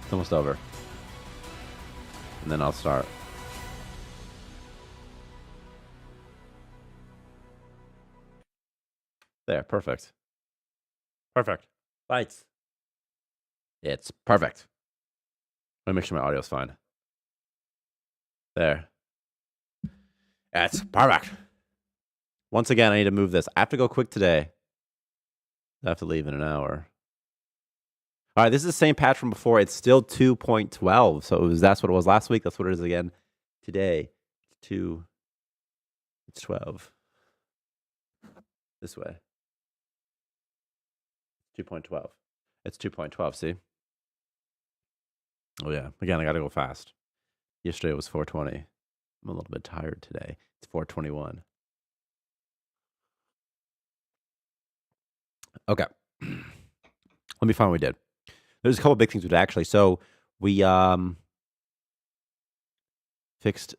It's almost over. And then I'll start. There, perfect. Perfect. Lights. It's perfect. Let me make sure my audio's fine. There. That's perfect. Once again, I need to move this. I have to go quick today. I have to leave in an hour. All right, this is the same patch from before. It's still 2.12. So that's what it was last week. That's what it is again today. It's 12. This way. 2.12. It's 2.12, see? Oh, yeah. Again, I got to go fast. Yesterday it was 4:20. I'm a little bit tired today. It's 4:21. Okay. Let me find what we did. There's a couple big things we did, actually. So we fixed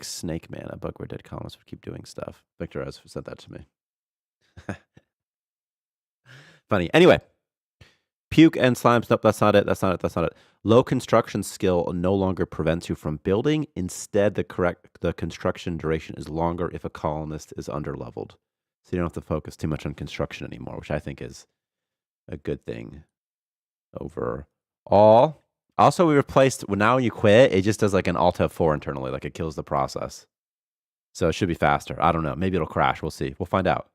Snake Man, a bug where dead columnists would keep doing stuff. Victor has sent that to me. Funny. Anyway. Puke and slimes. Nope, that's not it. That's not it. Low construction skill no longer prevents you from building. Instead, the construction duration is longer if a colonist is underleveled. So you don't have to focus too much on construction anymore, which I think is a good thing overall. Also, we replaced, now when you quit, it just does like an Alt F4 internally, like it kills the process. So it should be faster. I don't know. Maybe it'll crash. We'll see. We'll find out.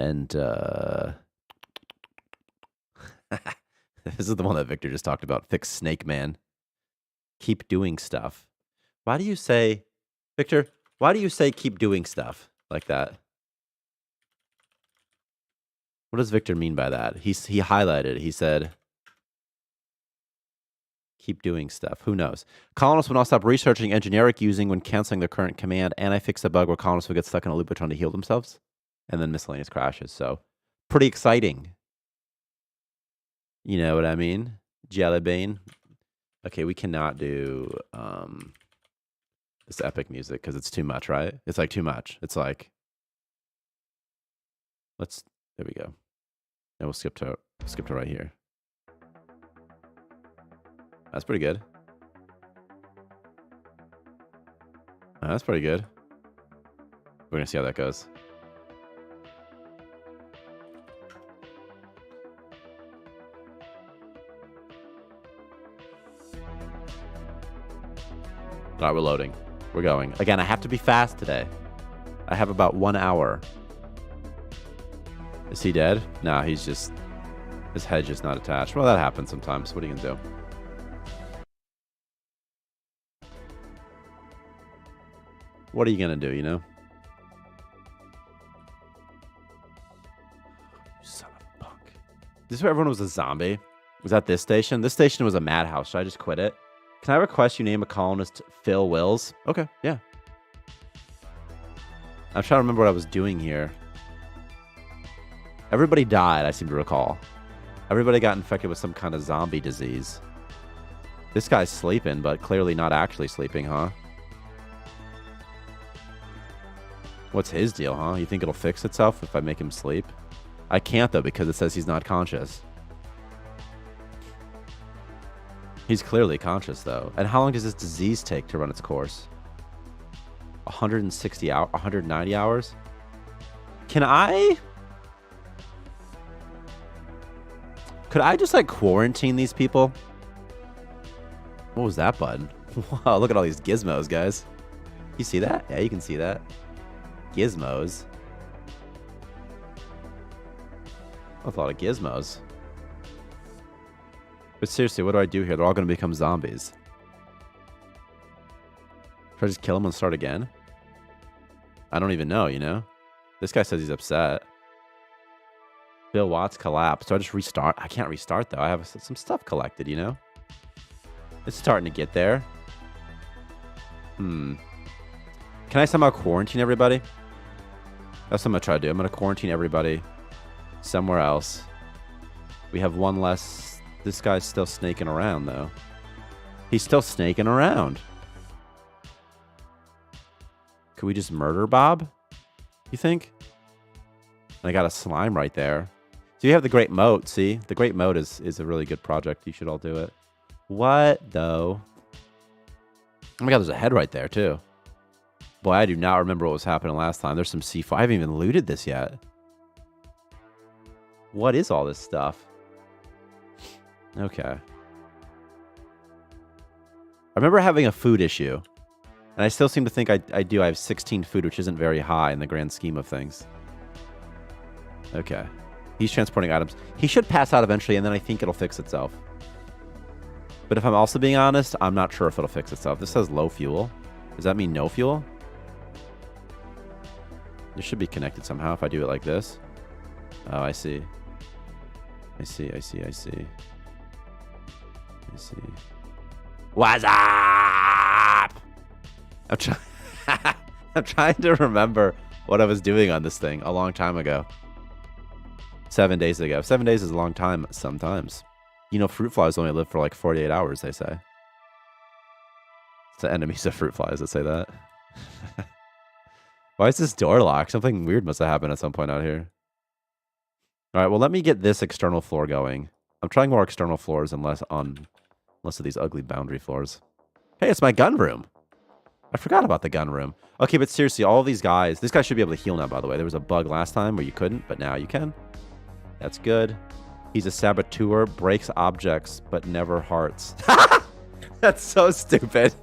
And this is the one that Victor just talked about. Fix Snake Man. Keep doing stuff. Why do you say, Victor, keep doing stuff like that? What does Victor mean by that? He highlighted. He said, keep doing stuff. Who knows? Colonists will not stop researching and generic using when canceling their current command. And I fixed a bug where colonists will get stuck in a loop of trying to heal themselves. And then miscellaneous crashes. So pretty exciting. You know what I mean? Jellybean. Okay, we cannot do this epic music because it's too much, right? It's like too much. It's like, there we go. And we'll skip to right here. That's pretty good. That's pretty good. We're gonna see how that goes. All right, we're loading. We're going. Again, I have to be fast today. I have about 1 hour. Is he dead? No, he's just... his head's just not attached. Well, that happens sometimes. What are you going to do? What are you going to do, you know? Son of a punk. This is where everyone was a zombie? Was that this station? This station was a madhouse. Should I just quit it? Can I request you name a colonist Phil Wills? Okay, yeah. I'm trying to remember what I was doing here. Everybody died, I seem to recall. Everybody got infected with some kind of zombie disease. This guy's sleeping, but clearly not actually sleeping, huh? What's his deal, huh? You think it'll fix itself if I make him sleep? I can't, though, because it says he's not conscious. He's clearly conscious, though. And how long does this disease take to run its course? 160 hours? 190 hours? Can I... could I just, like, quarantine these people? What was that button? Wow, look at all these gizmos, guys. You see that? Yeah, you can see that. Gizmos. That's a lot of gizmos. But seriously, what do I do here? They're all going to become zombies. Should I just kill them and start again? I don't even know, you know? This guy says he's upset. Bill Watts collapsed. So I just restart? I can't restart, though. I have some stuff collected, you know? It's starting to get there. Can I somehow quarantine everybody? That's what I'm going to try to do. I'm going to quarantine everybody somewhere else. We have one less... This guy's still snaking around, though. He's still snaking around. Could we just murder Bob? You think? I got a slime right there. So you have the Great Moat, see? The Great Moat is a really good project. You should all do it. What, though? Oh my god, there's a head right there, too. Boy, I do not remember what was happening last time. There's some C4. I haven't even looted this yet. What is all this stuff? Okay. I remember having a food issue. And I still seem to think I do. I have 16 food, which isn't very high in the grand scheme of things. Okay. He's transporting items. He should pass out eventually, and then I think it'll fix itself. But if I'm also being honest, I'm not sure if it'll fix itself. This says low fuel. Does that mean no fuel? This should be connected somehow if I do it like this. Oh, I see. I see. What's up? I'm trying to remember what I was doing on this thing a long time ago. 7 days ago. 7 days is a long time sometimes. You know, fruit flies only live for like 48 hours, they say. It's the enemies of fruit flies that say that. Why is this door locked? Something weird must have happened at some point out here. All right, well, let me get this external floor going. I'm trying more external floors and less of these ugly boundary floors. Hey, it's my gun room. I forgot about the gun room. Okay, but seriously, all these guys... This guy should be able to heal now, by the way. There was a bug last time where you couldn't, but now you can. That's good. He's a saboteur, breaks objects, but never hearts. That's so stupid.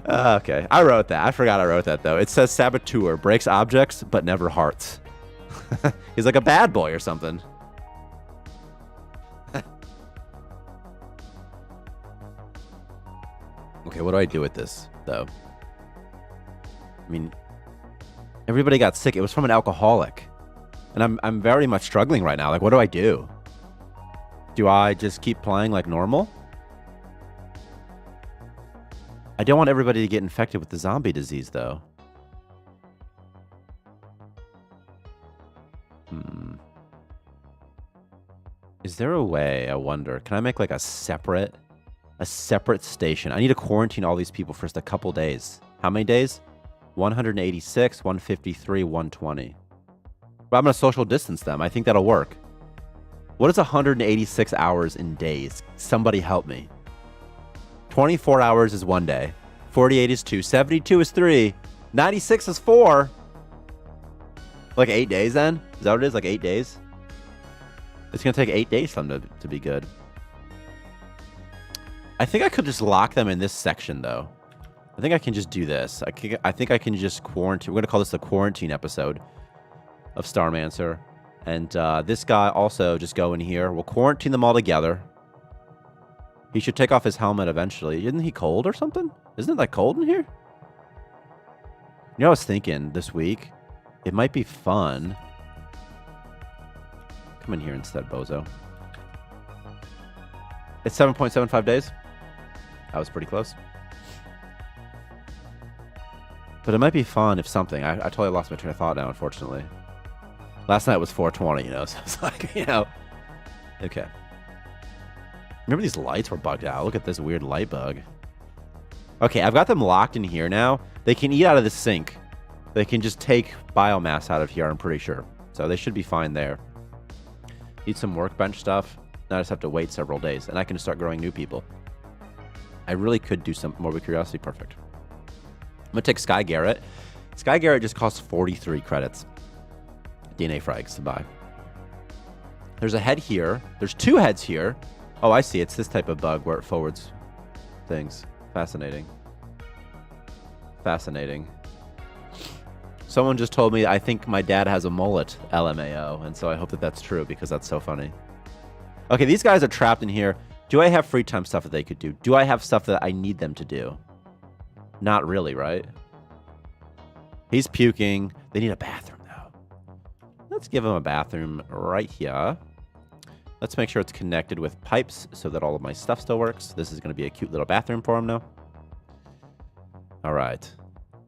Okay, I wrote that. I forgot I wrote that, though. It says saboteur, breaks objects, but never hearts. He's like a bad boy or something. Okay, what do I do with this, though? I mean, everybody got sick. It was from an alcoholic. And I'm very much struggling right now. Like, what do I do? Do I just keep playing like normal? I don't want everybody to get infected with the zombie disease, though. Is there a way, I wonder, can I make like a separate station? I need to quarantine all these people for just a couple days. How many days? 186, 153, 120. But I'm going to social distance them. I think that'll work. What is 186 hours in days? Somebody help me. 24 hours is 1 day. 48 is 2. 72 is 3. 96 is 4. Like 8 days then? Is that what it is? Like 8 days? It's going to take 8 days for them to be good. I think I could just lock them in this section, though. I think I can just do this. I think I can just quarantine. We're going to call this the quarantine episode of Starmancer. And this guy also just go in here. We'll quarantine them all together. He should take off his helmet eventually. Isn't he cold or something? Isn't it like cold in here? You know, I was thinking this week, it might be fun. Come in here instead, bozo. It's 7.75 days. That was pretty close. But it might be fun if something. I totally lost my train of thought now, unfortunately. Last night was 420, you know, so it's like, you know. Okay. Remember these lights were bugged out? Look at this weird light bug. Okay, I've got them locked in here now. They can eat out of the sink. They can just take biomass out of here, I'm pretty sure. So they should be fine there. Need some workbench stuff. Now I just have to wait several days, and I can start growing new people. I really could do some Morbid Curiosity. Perfect. I'm going to take Sky Garrett. Sky Garrett just costs 43 credits. DNA frags to buy. There's a head here. There's 2 heads here. Oh, I see. It's this type of bug where it forwards things. Fascinating. Fascinating. Someone just told me I think my dad has a mullet, LMAO, and so I hope that that's true because that's so funny. Okay, these guys are trapped in here. Do I have free time stuff that they could do? Do I have stuff that I need them to do? Not really, right? He's puking. They need a bathroom, though. Let's give him a bathroom right here. Let's make sure it's connected with pipes so that all of my stuff still works. This is going to be a cute little bathroom for him now. All right.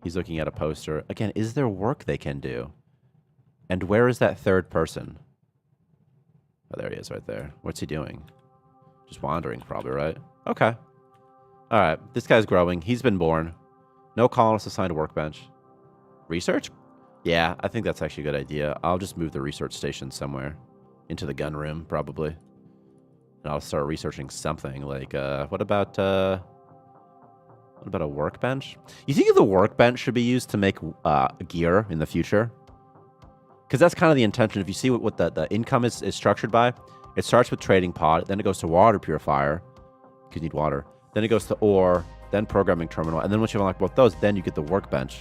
He's looking at a poster. Again, is there work they can do? And where is that third person? Oh, there he is right there. What's he doing? Just wandering, probably, right? Okay. All right, this guy's growing. He's been born. No colonists assigned to workbench. Research? Yeah, I think that's actually a good idea. I'll just move the research station somewhere. Into the gun room, probably. And I'll start researching something. Like, what about a workbench? You think the workbench should be used to make gear in the future? Because that's kind of the intention. If you see what the income is structured by, it starts with trading pod, then it goes to water purifier, because you need water. Then it goes to ore, then programming terminal, and then once you unlock both those, then you get the workbench.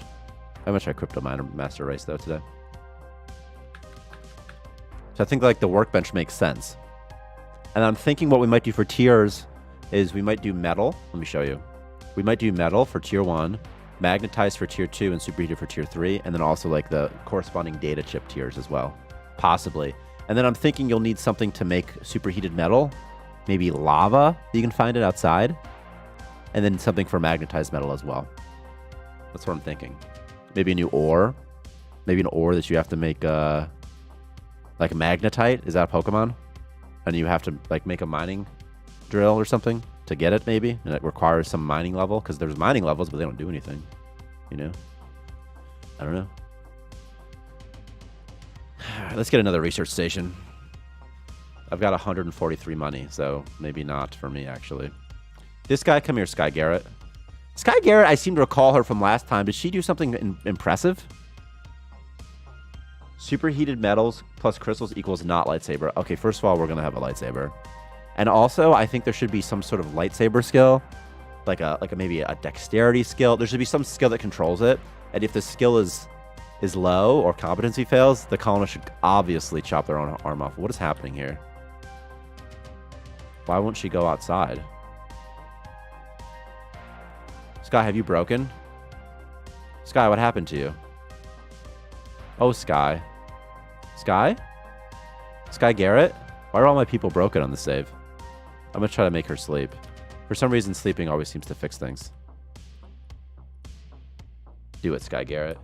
I'm gonna try Crypto Miner Master Race though today. So I think like the workbench makes sense. And I'm thinking what we might do for tiers is we might do metal. Let me show you. We might do metal for tier 1, magnetized for tier 2, and superheated for tier 3, and then also like the corresponding data chip tiers as well, possibly. And then I'm thinking you'll need something to make superheated metal, maybe lava, you can find it outside, and then something for magnetized metal as well. That's what I'm thinking. Maybe a new ore, maybe an ore that you have to make like a magnetite. Is that a Pokemon? And you have to like make a mining drill or something to get it, maybe, and it requires some mining level, because there's mining levels, but they don't do anything, you know? I don't know. Let's get another research station. I've got 143 money, so maybe not for me, actually. This guy, come here, Sky Garrett. Sky Garrett, I seem to recall her from last time. Did she do something impressive? Superheated metals plus crystals equals not lightsaber. Okay, first of all, we're going to have a lightsaber. And also, I think there should be some sort of lightsaber skill, like maybe a dexterity skill. There should be some skill that controls it. And if the skill is low or competency fails, the colonist should obviously chop their own arm off. What is happening here? Why won't she go outside? Sky, have you broken? Sky, what happened to you? Oh, Sky. Sky? Sky Garrett? Why are all my people broken on the save? I'm going to try to make her sleep. For some reason, sleeping always seems to fix things. Do it, Sky Garrett.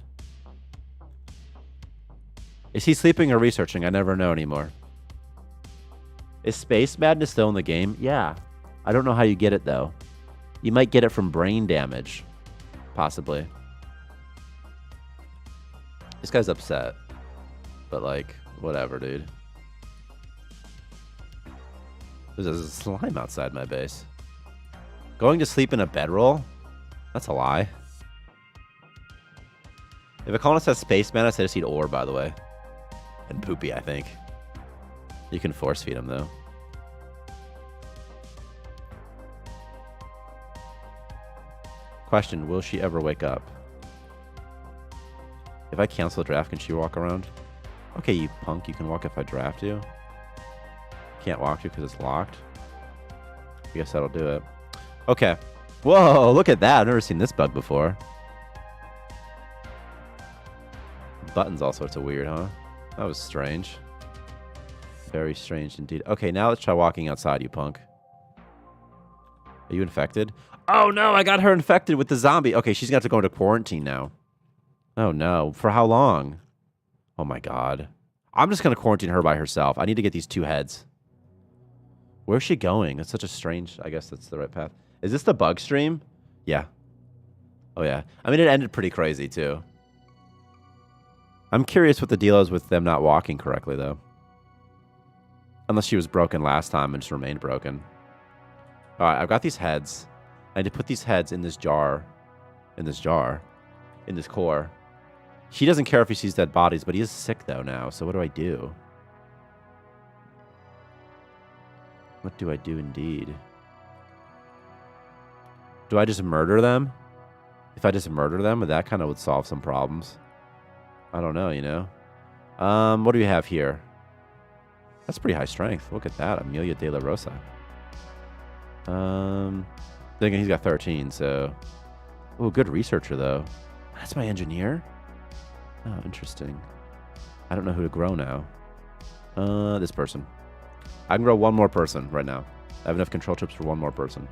Is he sleeping or researching? I never know anymore. Is Space Madness still in the game? Yeah. I don't know how you get it, though. You might get it from brain damage. Possibly. This guy's upset. But, like, whatever, dude. There's a slime outside my base. Going to sleep in a bedroll? That's a lie. If a colonist has Space Madness, I just eat ore, by the way. And Poopy, I think. You can force feed him, though. Question, will she ever wake up? If I cancel a draft, can she walk around? Okay, you punk, you can walk if I draft you. Can't walk you because it's locked. I guess that'll do it. Okay. Whoa, look at that. I've never seen this bug before. Buttons all sorts of weird, huh? That was strange. Very strange indeed. Okay, now let's try walking outside, you punk. Are you infected? Oh no, I got her infected with the zombie. Okay, she's going to have to go into quarantine now. Oh no. For how long? Oh my god. I'm just going to quarantine her by herself. I need to get these 2 heads. Where's she going? That's such a strange... I guess that's the right path. Is this the bug stream? Yeah. Oh yeah. I mean, it ended pretty crazy too. I'm curious what the deal is with them not walking correctly, though. Unless she was broken last time and just remained broken. Alright, I've got these heads. I need to put these heads in this jar. In this jar. In this core. He doesn't care if he sees dead bodies, but he is sick, though, now. So what do I do? What do I do, indeed? Do I just murder them? If I just murder them, that kind of would solve some problems. I don't know, you know? What do we have here? That's pretty high strength. Look at that. Amelia de la Rosa. Thinking he's got 13, so... Oh, good researcher, though. That's my engineer? Oh, interesting. I don't know who to grow now. This person. I can grow one more person right now. I have enough control chips for one more person.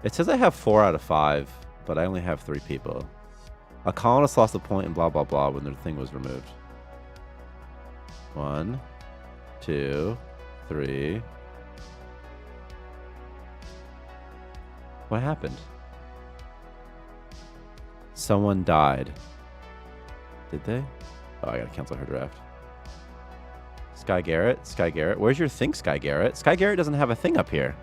It says I have 4 out of 5, but I only have 3 people. A colonist lost a point and blah, blah, blah when their thing was removed. 1, 2, 3. What happened? Someone died. Did they? Oh, I gotta cancel her draft. Sky Garrett? Sky Garrett? Where's your thing, Sky Garrett? Sky Garrett doesn't have a thing up here.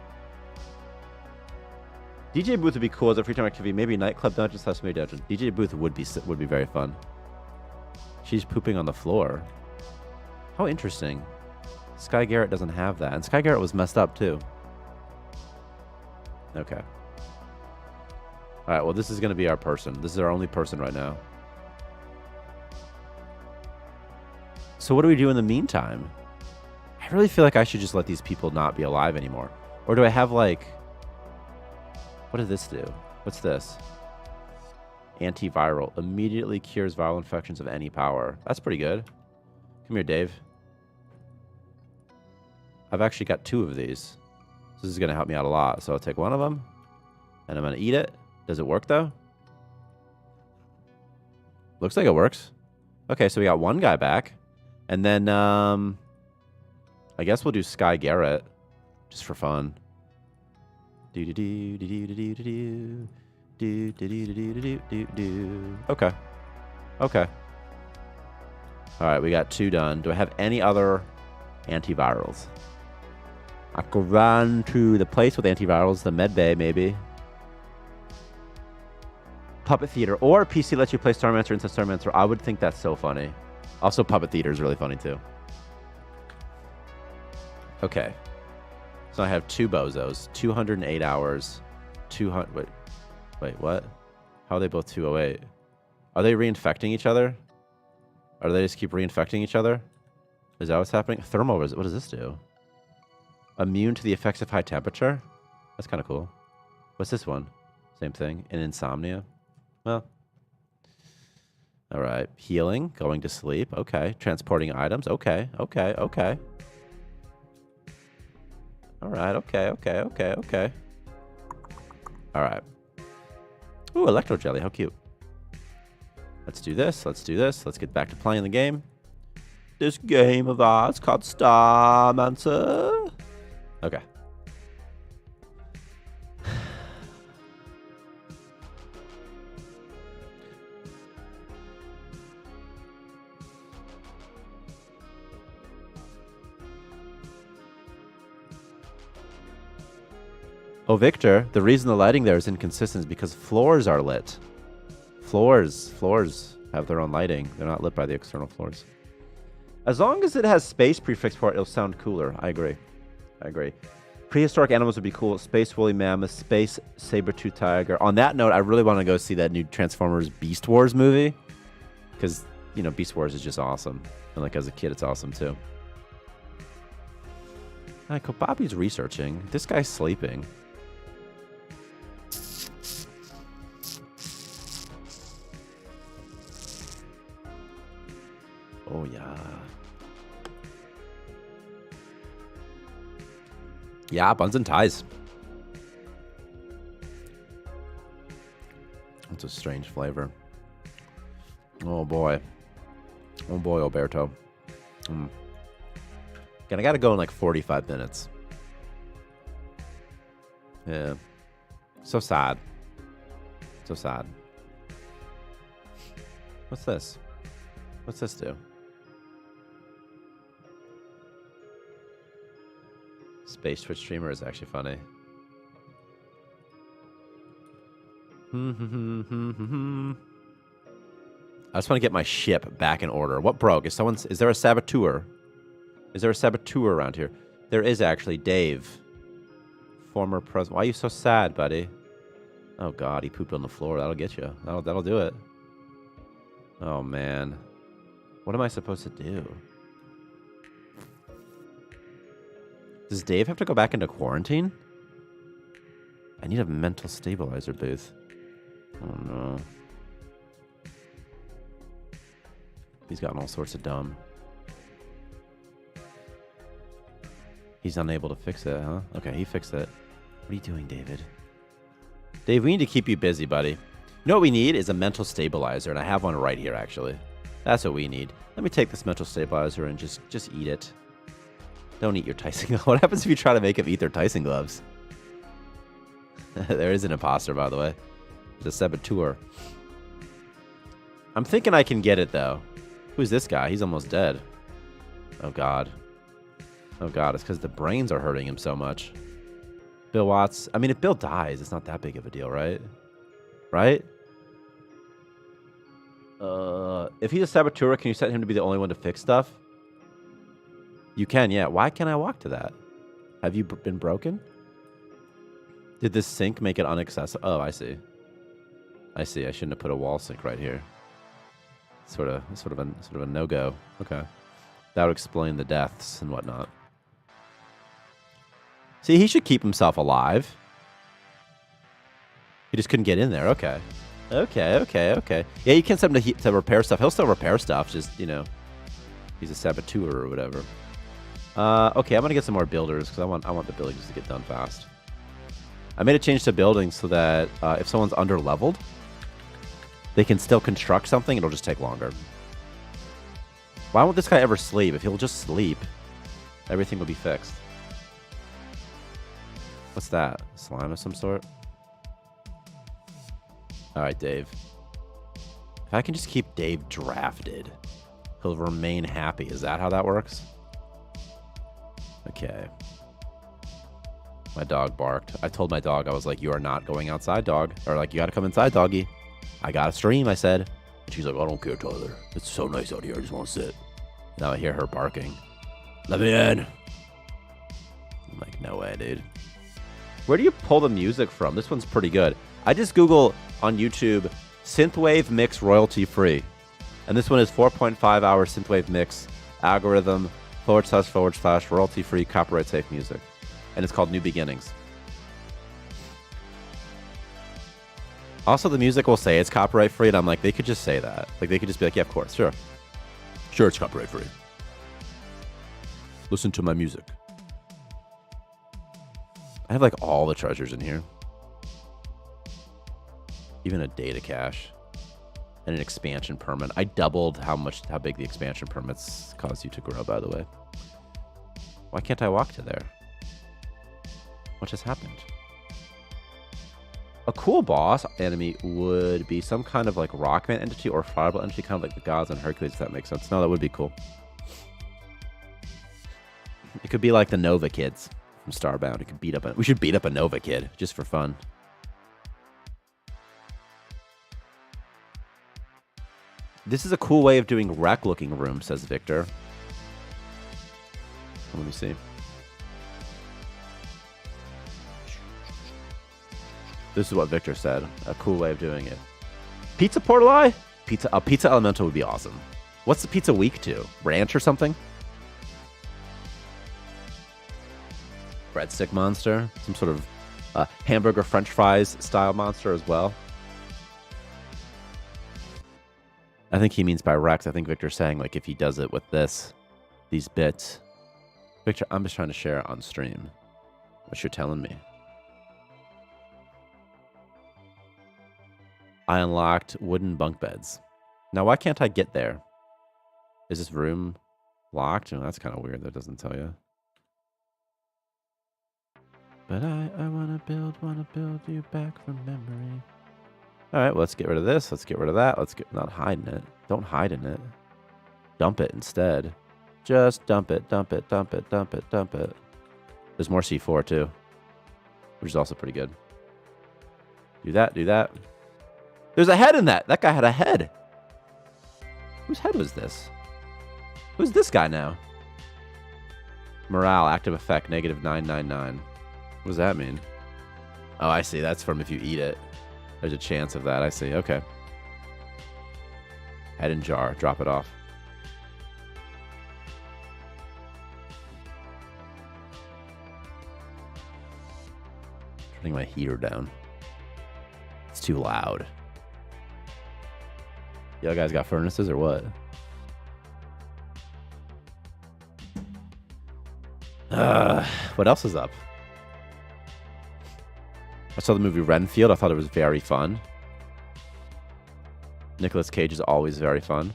DJ Booth would be cool as a free time activity. Maybe nightclub dungeon / maybe dungeon. DJ Booth would be very fun. She's pooping on the floor. How interesting. Sky Garrett doesn't have that. And Sky Garrett was messed up too. Okay. Alright, well this is going to be our person. This is our only person right now. So what do we do in the meantime? I really feel like I should just let these people not be alive anymore. Or do I have like... What does this do? What's this? Antiviral. Immediately cures viral infections of any power. That's pretty good. Come here, Dave. I've actually got 2 of these. This is going to help me out a lot. So I'll take one of them. And I'm going to eat it. Does it work, though? Looks like it works. Okay, so we got one guy back. And then, I guess we'll do Sky Garrett. Just for fun. Okay. Okay. Alright, we got 2 done. Do I have any other antivirals? I could run to the place with antivirals, the med bay, maybe. Puppet Theater. Or PC lets you play Starmancer instead of Starmancer. I would think that's so funny. Also, Puppet Theater is really funny, too. Okay. So I have 2 bozos. 208 hours. 200... Wait, what? How are they both 208? Are they reinfecting each other? Or do they just keep reinfecting each other? Is that what's happening? Thermal... What does this do? Immune to the effects of high temperature? That's kind of cool. What's this one? Same thing. And insomnia? Well... Alright. Healing. Going to sleep. Okay. Transporting items. Okay. Okay. Okay. Alright. Okay. Okay. Okay. Okay. Alright. Ooh, Electro Jelly. How cute. Let's do this. Let's do this. Let's get back to playing the game. This game of ours called Starmancer. Okay. Oh, Victor, the reason the lighting there is inconsistent is because floors are lit. Floors have their own lighting. They're not lit by the external floors. As long as it has space prefix for it, it'll sound cooler. I agree. I agree. Prehistoric animals would be cool. Space woolly mammoth, space saber-tooth tiger. On that note, I really want to go see that new Transformers Beast Wars movie. Because, you know, Beast Wars is just awesome. And, like, as a kid, it's awesome, too. Like, Bobby's researching. This guy's sleeping. Oh, yeah. Yeah, buns and ties. It's a strange flavor. Oh, boy. Oh, boy, Alberto. Again, I gotta go in like 45 minutes. Yeah. So sad. So sad. What's this? What's this do? Space Twitch streamer is actually funny. I just want to get my ship back in order. What broke? Is there a saboteur? Is there a saboteur around here? There is actually. Dave. Former president. Why are you so sad, buddy? Oh god, he pooped on the floor. That'll get you. That'll do it. Oh man. What am I supposed to do? Does Dave have to go back into quarantine? I need a mental stabilizer booth. Oh no. He's gotten all sorts of dumb. He's unable to fix it, huh? Okay, he fixed it. What are you doing, David? Dave, we need to keep you busy, buddy. You know what we need is a mental stabilizer, and I have one right here, actually. That's what we need. Let me take this mental stabilizer and just eat it. Don't eat your Tyson gloves. What happens if you try to make him eat their Tyson gloves? There is an imposter, by the way. There's a saboteur. I'm thinking I can get it, though. Who's this guy? He's almost dead. Oh, God. Oh, God. It's because the brains are hurting him so much. Bill Watts. I mean, if Bill dies, it's not that big of a deal, right? Right? If he's a saboteur, can you set him to be the only one to fix stuff? You can, yeah. Why can't I walk to that? Have you been broken? Did this sink make it inaccessible? Oh, I see. I see. I shouldn't have put a wall sink right here. Sort of a no-go. Okay. That would explain the deaths and whatnot. See, he should keep himself alive. He just couldn't get in there. Okay. Okay. Yeah, you can't set him to repair stuff. He'll still repair stuff. Just, you know, he's a saboteur or whatever. Okay, I'm going to get some more builders because I want the buildings to get done fast. I made a change to buildings so that if someone's under-leveled, they can still construct something. It'll just take longer. Why won't this guy ever sleep? If he'll just sleep, everything will be fixed. What's that? Slime of some sort? Alright, Dave. If I can just keep Dave drafted, he'll remain happy. Is that how that works? Okay. My dog barked. I told my dog, I was like, you are not going outside, dog. Or like, you gotta come inside, doggy. I gotta stream, I said. And she's like, I don't care, Tyler. It's so nice out here. I just want to sit. Now I hear her barking. Let me in. I'm like, no way, dude. Where do you pull the music from? This one's pretty good. I just Google on YouTube, synthwave mix royalty free. And this one is 4.5 hour synthwave mix algorithm / royalty free copyright safe music. And it's called New Beginnings. Also, the music will say it's copyright free, and I'm like, they could just say that. Like, they could just be like, yeah, of course, sure. Sure, it's copyright free. Listen to my music. I have, like, all the treasures in here. Even a data cache. And an expansion permit. I doubled how big the expansion permits cause you to grow, by the way. Why can't I walk to there? What just happened? A cool boss enemy would be some kind of like Rockman entity or Fireball entity, kind of like the gods on Hercules, if that makes sense. No, that would be cool. It could be like the Nova kids from Starbound. It could beat up we should beat up a Nova kid just for fun. This is a cool way of doing wreck looking room, says Victor. Let me see. This is what Victor said. A cool way of doing it. Pizza Portali? A pizza elemental would be awesome. What's the pizza weak to? Ranch or something? Breadstick monster? Some sort of hamburger french fries style monster as well? I think he means by Rex. I think Victor's saying, like, if he does it with these bits. Victor, I'm just trying to share it on stream. What you're telling me. I unlocked wooden bunk beds. Now, why can't I get there? Is this room locked? Oh, that's kind of weird. That doesn't tell you. But I want to build you back from memory. All right, well, let's get rid of this. Let's get rid of that. Not hiding it. Don't hide in it. Dump it instead. Just dump it, dump it, dump it, dump it, dump it. There's more C4 too, which is also pretty good. Do that, do that. There's a head in that. That guy had a head. Whose head was this? Who's this guy now? Morale, active effect, -999. What does that mean? Oh, I see. That's from if you eat it. There's a chance of that. I see. Okay. Head in jar. Drop it off. Turning my heater down. It's too loud. Y'all guys got furnaces or what? What else is up? I saw the movie Renfield. I thought it was very fun. Nicolas Cage is always very fun.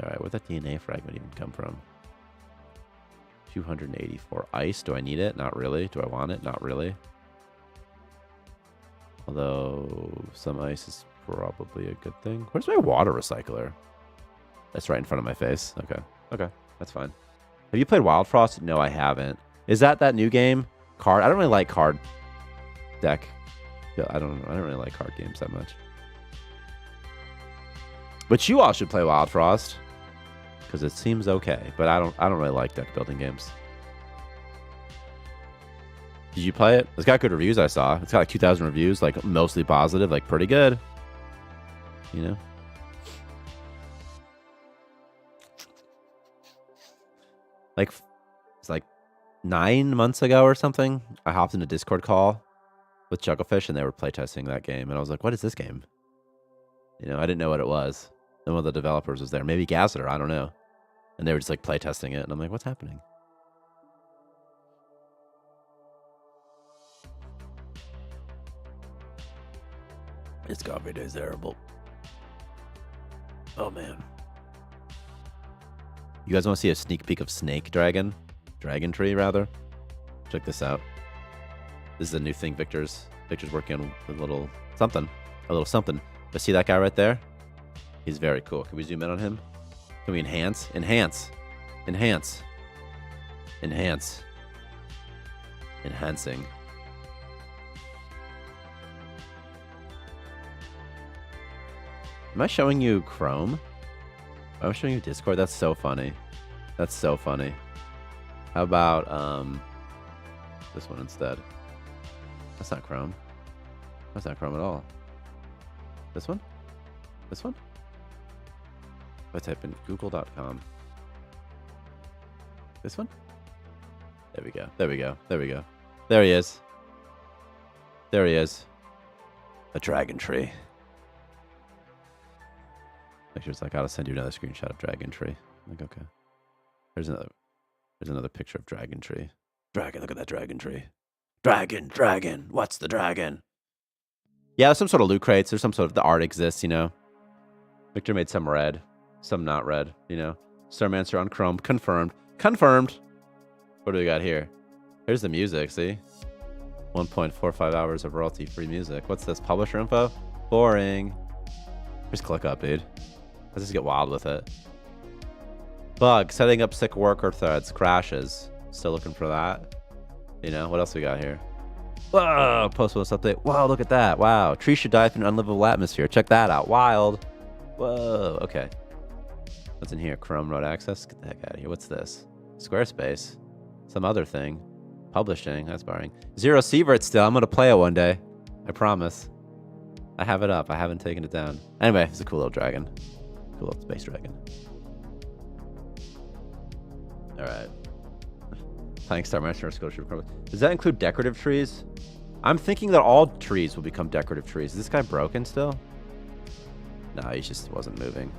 All right, where'd that DNA fragment even come from? 284 ice. Do I need it? Not really. Do I want it? Not really. Although some ice is probably a good thing. Where's my water recycler? That's right in front of my face. Okay. Okay. That's fine. Have you played Wild Frost? No, I haven't. Is that new game? Card? I don't really like card deck. Yeah, I don't really like card games that much. But you all should play Wild Frost because it seems okay. But I don't really like deck building games. Did you play it? It's got good reviews. I saw. It's got like 2,000 reviews, like mostly positive, like pretty good. You know. Like it's like 9 months ago or something. I hopped in a Discord call with Jugglefish, and they were playtesting that game, and I was like, "What is this game?" You know, I didn't know what it was. And one of the developers was there, maybe Gazeter, I don't know. And they were just like playtesting it, and I'm like, "What's happening?" It's coffee day terrible. Oh man. You guys want to see a sneak peek of Snake Dragon? Dragon Tree, rather? Check this out. This is a new thing Victor's working on a little something. A little something. But see that guy right there? He's very cool. Can we zoom in on him? Can we enhance? Enhance. Enhance. Enhance. Enhancing. Am I showing you Chrome? I'm showing you Discord. That's so funny. That's so funny. How about this one instead? That's not Chrome. That's not Chrome at all. This one? This one? If I type in google.com. This one? There we go. There we go. There we go. There he is. There he is. A dragon tree. Pictures like, I gotta send you another screenshot of Dragon Tree. I'm like, okay. There's another picture of Dragon Tree. Dragon, look at that Dragon Tree. Dragon, what's the dragon? Yeah, there's some sort of loot crates. There's some sort of, the art exists, you know. Victor made some red, some not red, you know. Starmancer on Chrome, confirmed. Confirmed! What do we got here? Here's the music, see? 1.45 hours of royalty-free music. What's this, publisher info? Boring. Just click up, dude. Let's just get wild with it. Bug, setting up sick worker threads, crashes. Still looking for that. You know, what else we got here? Whoa, post update. Wow, look at that. Wow, trees should die from an unlivable atmosphere. Check that out. Wild. Whoa, okay. What's in here? Chrome Road Access? Get the heck out of here. What's this? Squarespace. Some other thing. Publishing. That's boring. Zero Sievert still. I'm going to play it one day. I promise. I have it up. I haven't taken it down. Anyway, it's a cool little dragon. Cool little space dragon. All right. Playing Starmancer Scotia. Does that include decorative trees? I'm thinking that all trees will become decorative trees. Is this guy broken still? No, he just wasn't moving.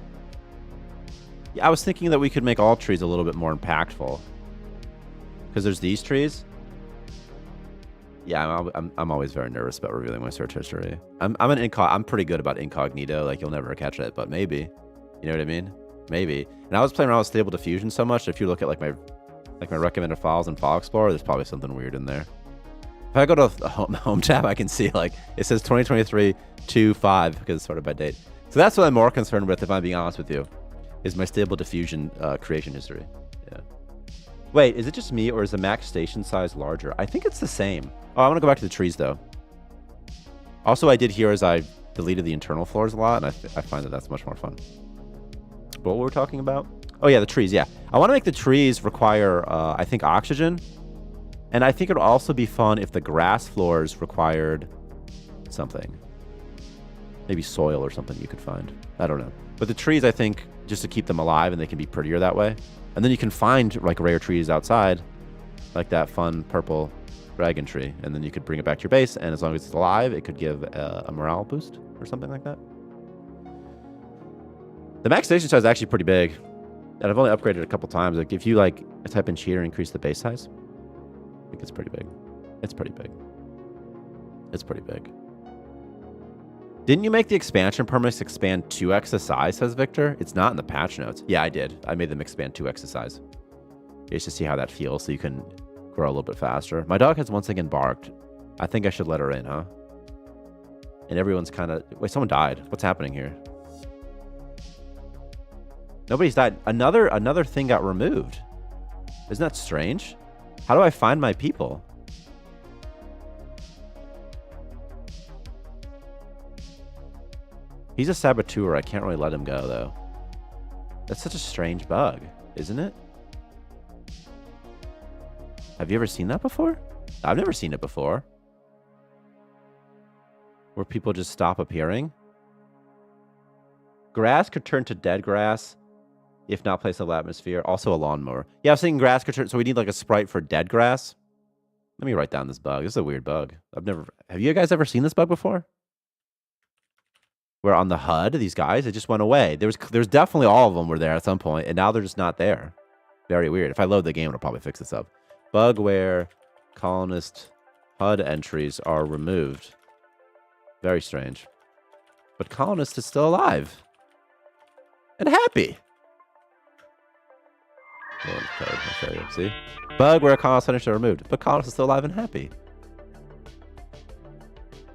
Yeah, I was thinking that we could make all trees a little bit more impactful. Because there's these trees. Yeah, I'm always very nervous about revealing my search history. I'm pretty good about incognito. Like, you'll never catch it, but maybe. You know what I mean? Maybe. And I was playing around with Stable Diffusion so much. If you look at like my recommended files in File Explorer, there's probably something weird in there. If I go to the home tab, I can see like it says 2023-2-5 because it's sorted by date. So that's what I'm more concerned with, if I'm being honest with you, is my Stable Diffusion creation history. Yeah. Wait, is it just me or is the max station size larger? I think it's the same. Oh, I want to go back to the trees though. Also, I did here is I deleted the internal floors a lot, and I find that that's much more fun. What were we talking about? Oh yeah, the trees, yeah. I want to make the trees require, I think, oxygen. And I think it would also be fun if the grass floors required something. Maybe soil or something you could find. I don't know. But the trees, I think, just to keep them alive and they can be prettier that way. And then you can find like rare trees outside, like that fun purple dragon tree. And then you could bring it back to your base, and as long as it's alive, it could give a morale boost or something like that. The max station size is actually pretty big. And I've only upgraded a couple times. Like if you like type in cheater, increase the base size. I think it's pretty big. It's pretty big. It's pretty big. Didn't you make the expansion permits expand 2x the size, says Victor? It's not in the patch notes. Yeah, I did. I made them expand 2x the size. Just to see how that feels so you can grow a little bit faster. My dog has once again barked. I think I should let her in, huh? And everyone's kind of... Wait, someone died. What's happening here? Nobody's died. Another thing got removed. Isn't that strange? How do I find my people? He's a saboteur. I can't really let him go, though. That's such a strange bug, isn't it? Have you ever seen that before? I've never seen it before. Where people just stop appearing. Grass could turn to dead grass if not placed in the atmosphere. Also a lawnmower. Yeah, I was thinking grass could turn... So we need like a sprite for dead grass. Let me write down this bug. This is a weird bug. Have you guys ever seen this bug before? Where on the HUD, these guys, it just went away. There's definitely all of them were there at some point, and now they're just not there. Very weird. If I load the game, it'll probably fix this up. Bug where colonist HUD entries are removed. Very strange. But colonist is still alive. And happy. Code, I'll show you. See? Bug where colonist entries are removed. But colonist is still alive and happy.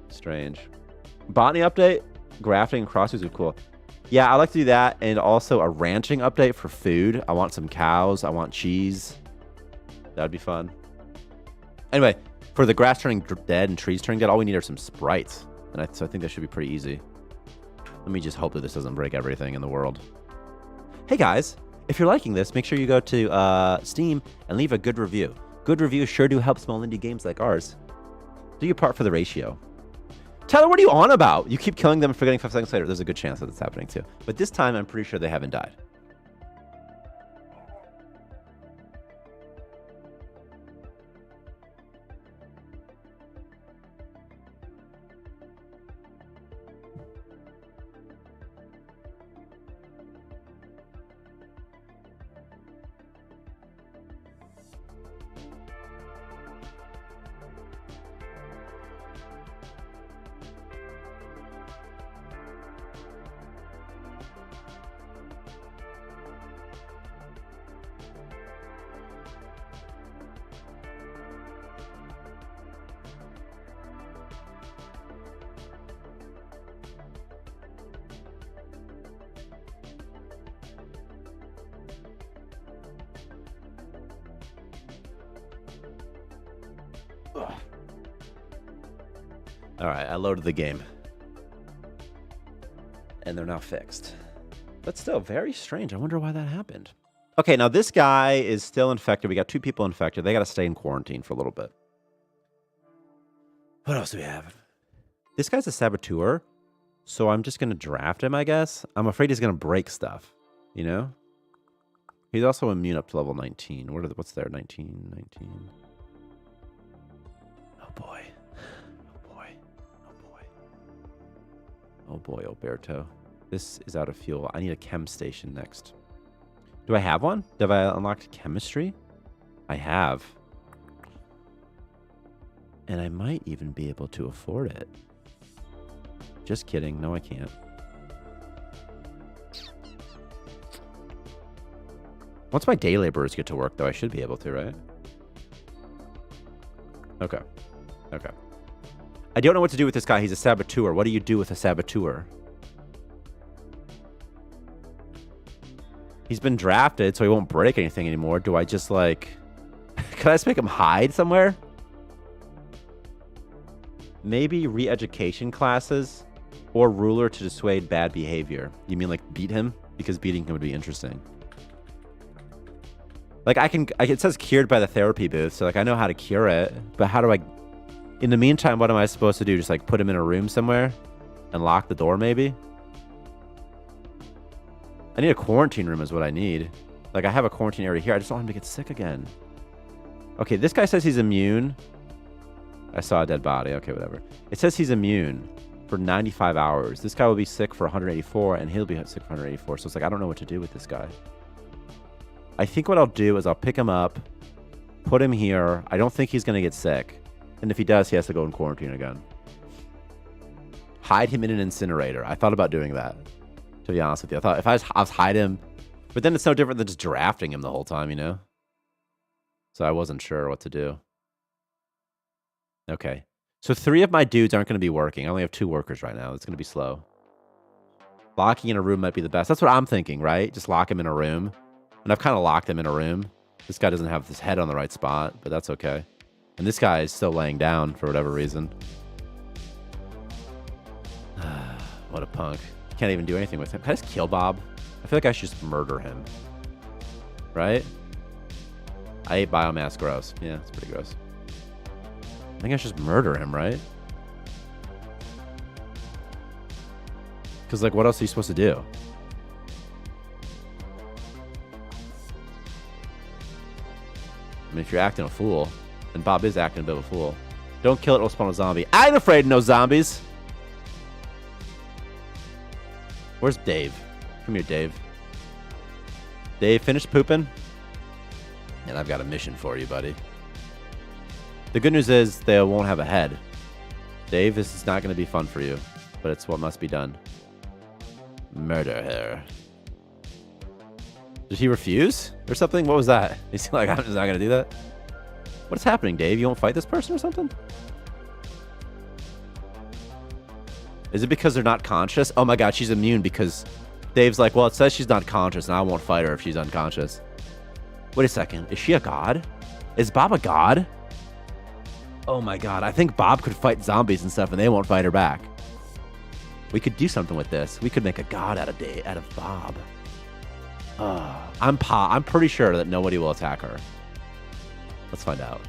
Strange. Botany update. Grafting and crossings are cool. Yeah, I like to do that. And also a ranching update for food. I want some cows. I want cheese. That'd be fun. Anyway, for the grass turning dead and trees turning dead, all we need are some sprites. And so I think that should be pretty easy. Let me just hope that this doesn't break everything in the world. Hey guys, if you're liking this, make sure you go to Steam and leave a good review. Good reviews sure do help small indie games like ours. Do your part for the ratio. Tyler, what are you on about? You keep killing them and forgetting 5 seconds later. There's a good chance that it's happening too. But this time, I'm pretty sure they haven't died. All right, I loaded the game. And they're now fixed. But still, very strange. I wonder why that happened. Okay, now this guy is still infected. We got 2 people infected. They got to stay in quarantine for a little bit. What else do we have? This guy's a saboteur, so I'm just going to draft him, I guess. I'm afraid he's going to break stuff, you know? He's also immune up to level 19. What's there? 19, 19. Oh, boy. Oh boy, Alberto. This is out of fuel. I need a chem station next. Do I have one? Have I unlocked chemistry? I have. And I might even be able to afford it. Just kidding. No, I can't. Once my day laborers get to work, though, I should be able to, right? Okay. Okay. I don't know what to do with this guy. He's a saboteur. What do you do with a saboteur? He's been drafted, so he won't break anything anymore. Do I just, like... Can I just make him hide somewhere? Maybe re-education classes or ruler to dissuade bad behavior. You mean, like, beat him? Because beating him would be interesting. Like, it says cured by the therapy booth, so, like, I know how to cure it. But how do I... In the meantime, what am I supposed to do? Just like put him in a room somewhere and lock the door maybe? I need a quarantine room is what I need. Like I have a quarantine area here. I just don't want him to get sick again. Okay, this guy says he's immune. I saw a dead body. Okay, whatever. It says he's immune for 95 hours. This guy will be sick for 184 and he'll be sick for 184. So it's like, I don't know what to do with this guy. I think what I'll do is I'll pick him up, put him here. I don't think he's going to get sick. And if he does, he has to go in quarantine again. Hide him in an incinerator. I thought about doing that, to be honest with you. I thought if I was hide him, but then it's no different than just drafting him the whole time, you know? So I wasn't sure what to do. Okay. So 3 of my dudes aren't going to be working. I only have 2 workers right now. It's going to be slow. Locking in a room might be the best. That's what I'm thinking, right? Just lock him in a room. And I've kind of locked him in a room. This guy doesn't have his head on the right spot, but that's okay. And this guy is still laying down for whatever reason. What a punk. Can't even do anything with him. Can I just kill Bob? I feel like I should just murder him. Right? I ate biomass. Gross. Yeah, it's pretty gross. I think I should just murder him, right? Because, like, what else are you supposed to do? I mean, if you're acting a fool, and Bob is acting a bit of a fool, don't kill it, it'll spawn a zombie. I ain't afraid of no zombies. Where's Dave? Come here, Dave. Dave, finish pooping? And I've got a mission for you, buddy. The good news is they won't have a head. Dave, this is not going to be fun for you, but it's what must be done. Murder her. Did he refuse or something? What was that? He's like, I'm just not going to do that. What's happening, Dave? You won't fight this person or something? Is it because they're not conscious? Oh my God, she's immune because Dave's like, well, it says she's not conscious and I won't fight her if she's unconscious. Wait a second. Is she a god? Is Bob a god? Oh my God. I think Bob could fight zombies and stuff and they won't fight her back. We could do something with this. We could make a god out of Bob. I'm pretty sure that nobody will attack her. Let's find out.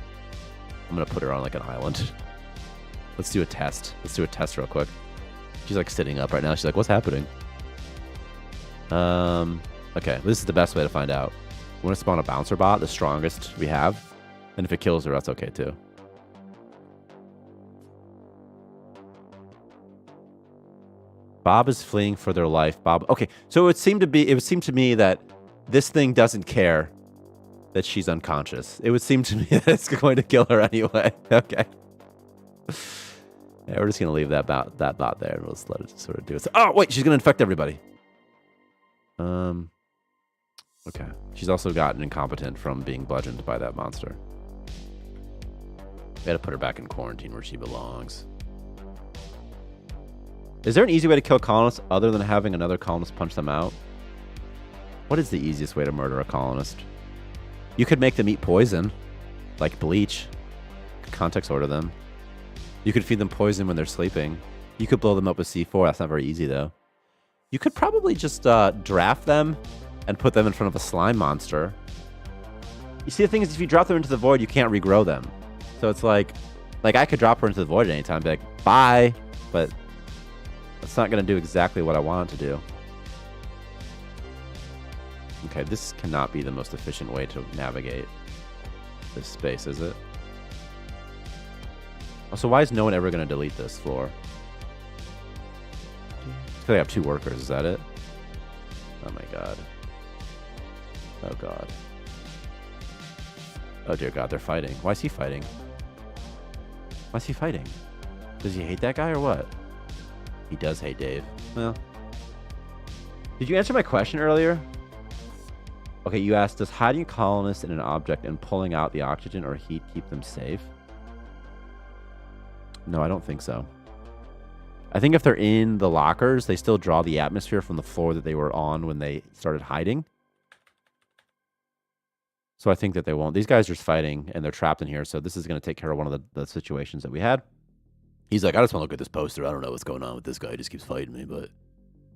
I'm going to put her on like an island. Let's do a test. Let's do a test real quick. She's like sitting up right now. She's like, what's happening? Okay, this is the best way to find out. We want to spawn a bouncer bot, the strongest we have. And if it kills her, that's okay too. Bob is fleeing for their life. Bob. Okay, so it would seem to me that this thing doesn't care that she's unconscious. It would seem to me that it's going to kill her anyway. Okay. Yeah, we're just gonna leave that bot there, and we'll just let it sort of do it. Oh wait, she's gonna infect everybody. Okay. She's also gotten incompetent from being bludgeoned by that monster. We gotta put her back in quarantine where she belongs. Is there an easy way to kill colonists other than having another colonist punch them out? What is the easiest way to murder a colonist? You could make them eat poison, like bleach. You could context order them. You could feed them poison when they're sleeping. You could blow them up with C4. That's not very easy, though. You could probably just draft them and put them in front of a slime monster. You see, the thing is, if you drop them into the void, you can't regrow them. So it's like I could drop her into the void at any time and be like, bye. But that's not going to do exactly what I want it to do. Okay, this cannot be the most efficient way to navigate this space, is it? So why is no one ever going to delete this floor? I have 2 workers. Is that it? Oh my God. Oh God. Oh dear God, they're fighting. Why is he fighting? Why is he fighting? Does he hate that guy or what? He does hate Dave. Well. Did you answer my question earlier? Okay, you asked, does hiding colonists in an object and pulling out the oxygen or heat keep them safe? No, I don't think so. I think if they're in the lockers, they still draw the atmosphere from the floor that they were on when they started hiding. So I think that they won't. These guys are just fighting, and they're trapped in here, so this is going to take care of one of the situations that we had. He's like, I just want to look at this poster. I don't know what's going on with this guy. He just keeps fighting me, but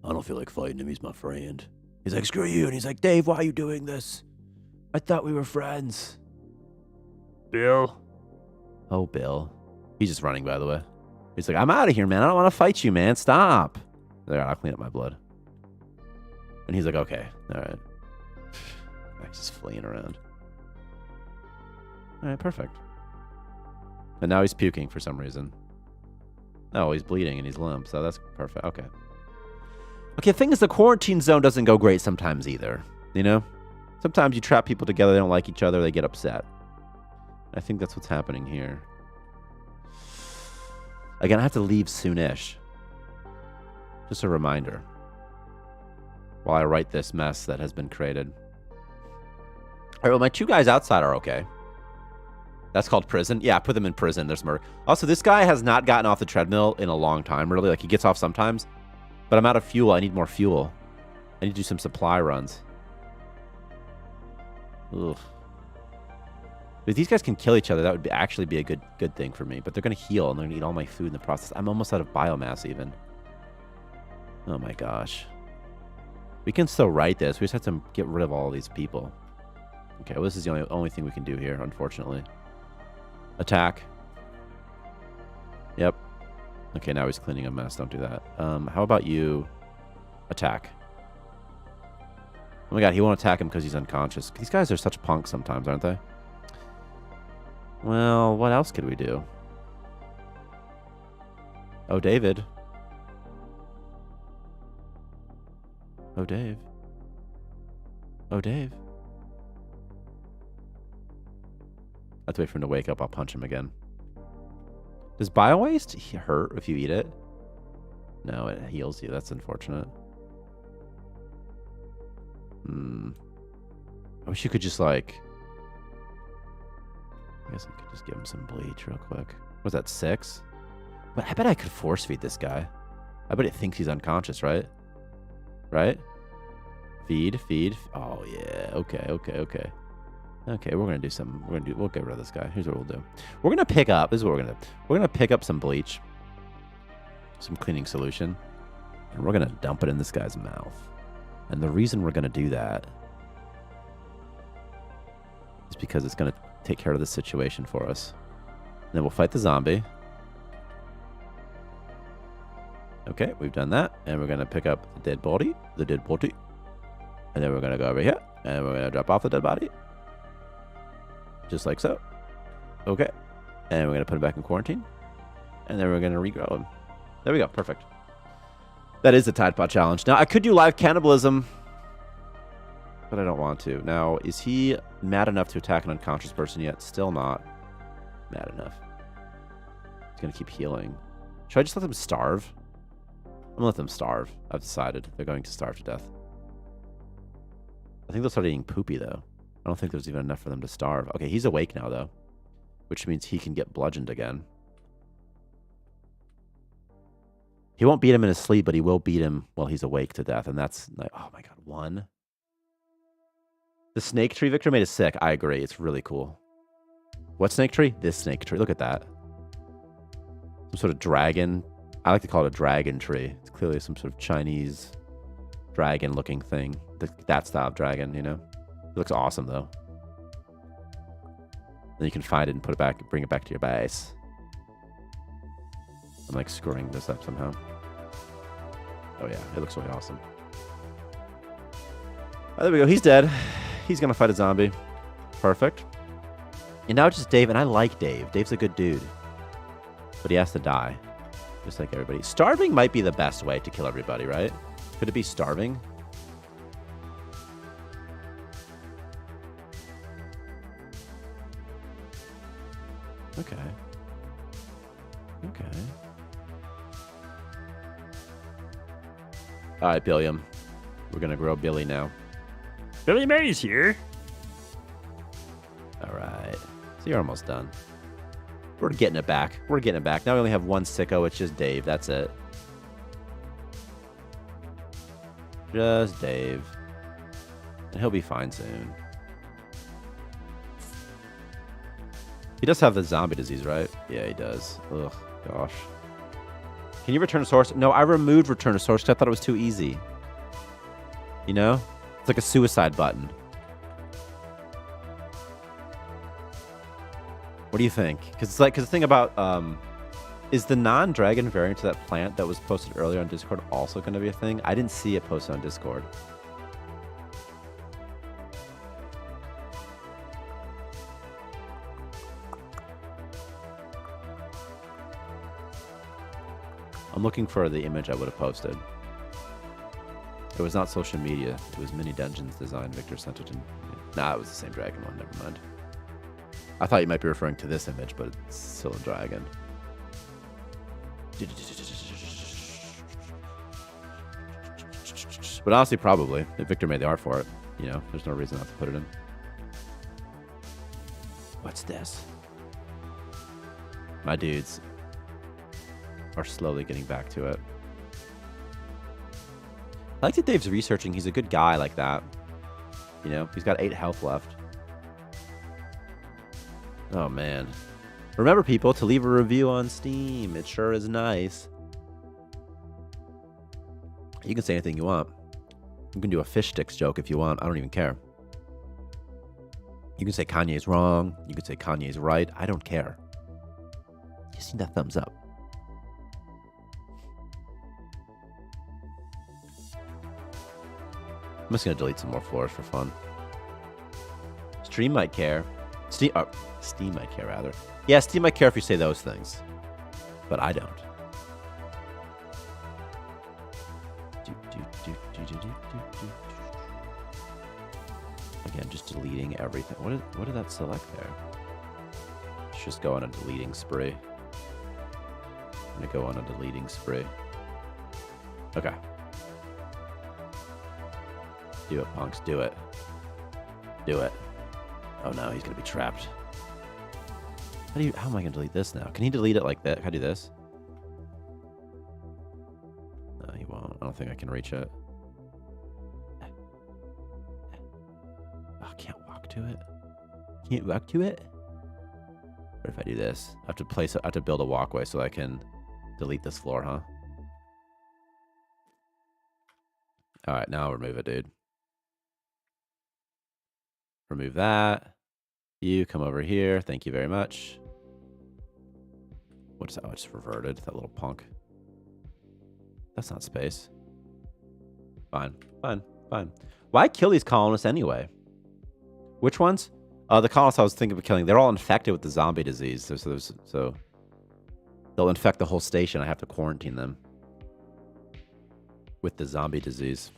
I don't feel like fighting him. He's my friend. He's like, screw you. And he's like, Dave, why are you doing this? I thought we were friends. Bill. Oh, Bill. He's just running, by the way. He's like, I'm out of here, man. I don't want to fight you, man. Stop. There, I'll clean up my blood. And he's like, okay. All right. He's just fleeing around. All right, perfect. And now he's puking for some reason. Oh, he's bleeding and he's limp, so that's perfect. Okay. Okay, the thing is, the quarantine zone doesn't go great sometimes either, you know? Sometimes you trap people together, they don't like each other, they get upset. I think that's what's happening here. Again, I have to leave soonish. Just a reminder. While I write this mess that has been created. All right, well, my 2 guys outside are okay. That's called prison? Yeah, put them in prison. There's murder. Also, this guy has not gotten off the treadmill in a long time, really. Like, he gets off sometimes. But I'm out of fuel. I need more fuel. I need to do some supply runs. Ugh. If these guys can kill each other, that would actually be a good thing for me. But they're going to heal, and they're going to eat all my food in the process. I'm almost out of biomass, even. Oh, my gosh. We can still write this. We just have to get rid of all these people. Okay, well, this is the only thing we can do here, unfortunately. Attack. Yep. Okay, now he's cleaning a mess. Don't do that. How about you attack? Oh my god, he won't attack him because he's unconscious. These guys are such punks sometimes, aren't they? Well, what else could we do? Oh, David. Oh, Dave. Oh, Dave. I have to wait for him to wake up. I'll punch him again. Does bio-waste hurt if you eat it? No, it heals you. That's unfortunate. I wish you could just, like... I guess I could just give him some bleach real quick. Was that 6? But I bet I could force feed this guy. I bet it thinks he's unconscious, right? Right? Feed, feed. Oh, yeah. Okay, okay, okay. Okay, we're gonna do something. We'll get rid of this guy. Here's what we'll do. We're gonna pick up. This is what we're gonna do. We're gonna pick up some bleach, some cleaning solution, and we're gonna dump it in this guy's mouth. And the reason we're gonna do that is because it's gonna take care of this situation for us. And then we'll fight the zombie. Okay, we've done that, and we're gonna pick up the dead body, and then we're gonna go over here, and we're gonna drop off the dead body. Just like so. Okay. And we're going to put him back in quarantine. And then we're going to regrow him. There we go. Perfect. That is the Tide Pod Challenge. Now, I could do live cannibalism, but I don't want to. Now, is he mad enough to attack an unconscious person yet? Still not mad enough. He's going to keep healing. Should I just let them starve? I'm going to let them starve. I've decided they're going to starve to death. I think they'll start eating poopy, though. I don't think there's even enough for them to starve. Okay, he's awake now, though, which means he can get bludgeoned again. He won't beat him in his sleep, but he will beat him while he's awake to death, and that's like, oh my god, 1. The snake tree Victor made is sick. I agree. It's really cool. What snake tree? This snake tree. Look at that. Some sort of dragon. I like to call it a dragon tree. It's clearly some sort of Chinese dragon-looking thing. That style of dragon, you know? It looks awesome, though. Then you can find it and put it back, bring it back to your base. I'm like screwing this up somehow. Oh yeah, it looks really awesome. Oh, there we go. He's dead. He's gonna fight a zombie. Perfect. And now it's just Dave, and I like Dave. Dave's a good dude. But he has to die. Just like everybody. Starving might be the best way to kill everybody, right? Could it be starving? Okay. Okay. All right, Billiam. We're going to grow Billy now. Billy Mays here. All right. So you're almost done. We're getting it back. We're getting it back. Now we only have one sicko. It's just Dave. That's it. Just Dave. And he'll be fine soon. He does have the zombie disease, right? Yeah, he does. Ugh, gosh. Can you return a source? No, I removed return a source because I thought it was too easy. You know? It's like a suicide button. What do you think? Because the thing about, is the non-dragon variant to that plant that was posted earlier on Discord also going to be a thing? I didn't see it posted on Discord. I'm looking for the image I would have posted. It was not social media. It was Mini Dungeons design. Victor sent it in. Nah, it was the same dragon one. Never mind. I thought you might be referring to this image, but it's still a dragon. But honestly, probably. If Victor made the art for it, you know, there's no reason not to put it in. What's this? My dudes are slowly getting back to it. I like that Dave's researching. He's a good guy like that. You know, he's got 8 health left. Oh, man. Remember, people, to leave a review on Steam. It sure is nice. You can say anything you want. You can do a fish sticks joke if you want. I don't even care. You can say Kanye's wrong. You can say Kanye's right. I don't care. You just need that thumbs up. I'm just going to delete some more floors for fun. Stream might care. Steam might care, rather. Yeah, Steam might care if you say those things. But I don't. Again, just deleting everything. What did that select there? Let's just go on a deleting spree. I'm going to go on a deleting spree. Okay. Do it, punks. Do it. Do it. Oh no, he's going to be trapped. How am I going to delete this now? Can he delete it like that? Can I do this? No, he won't. I don't think I can reach it. Oh, I can't walk to it. Can't walk to it? What if I do this? I have to build a walkway so I can delete this floor, huh? Alright, now I'll remove it, dude. Remove that. You come over here. Thank you very much. What is that? Oh, I just reverted. That little punk. That's not space. Fine. Fine. Fine. Why kill these colonists anyway? Which ones? The colonists I was thinking of killing. They're all infected with the zombie disease. So they'll infect the whole station. I have to quarantine them with the zombie disease.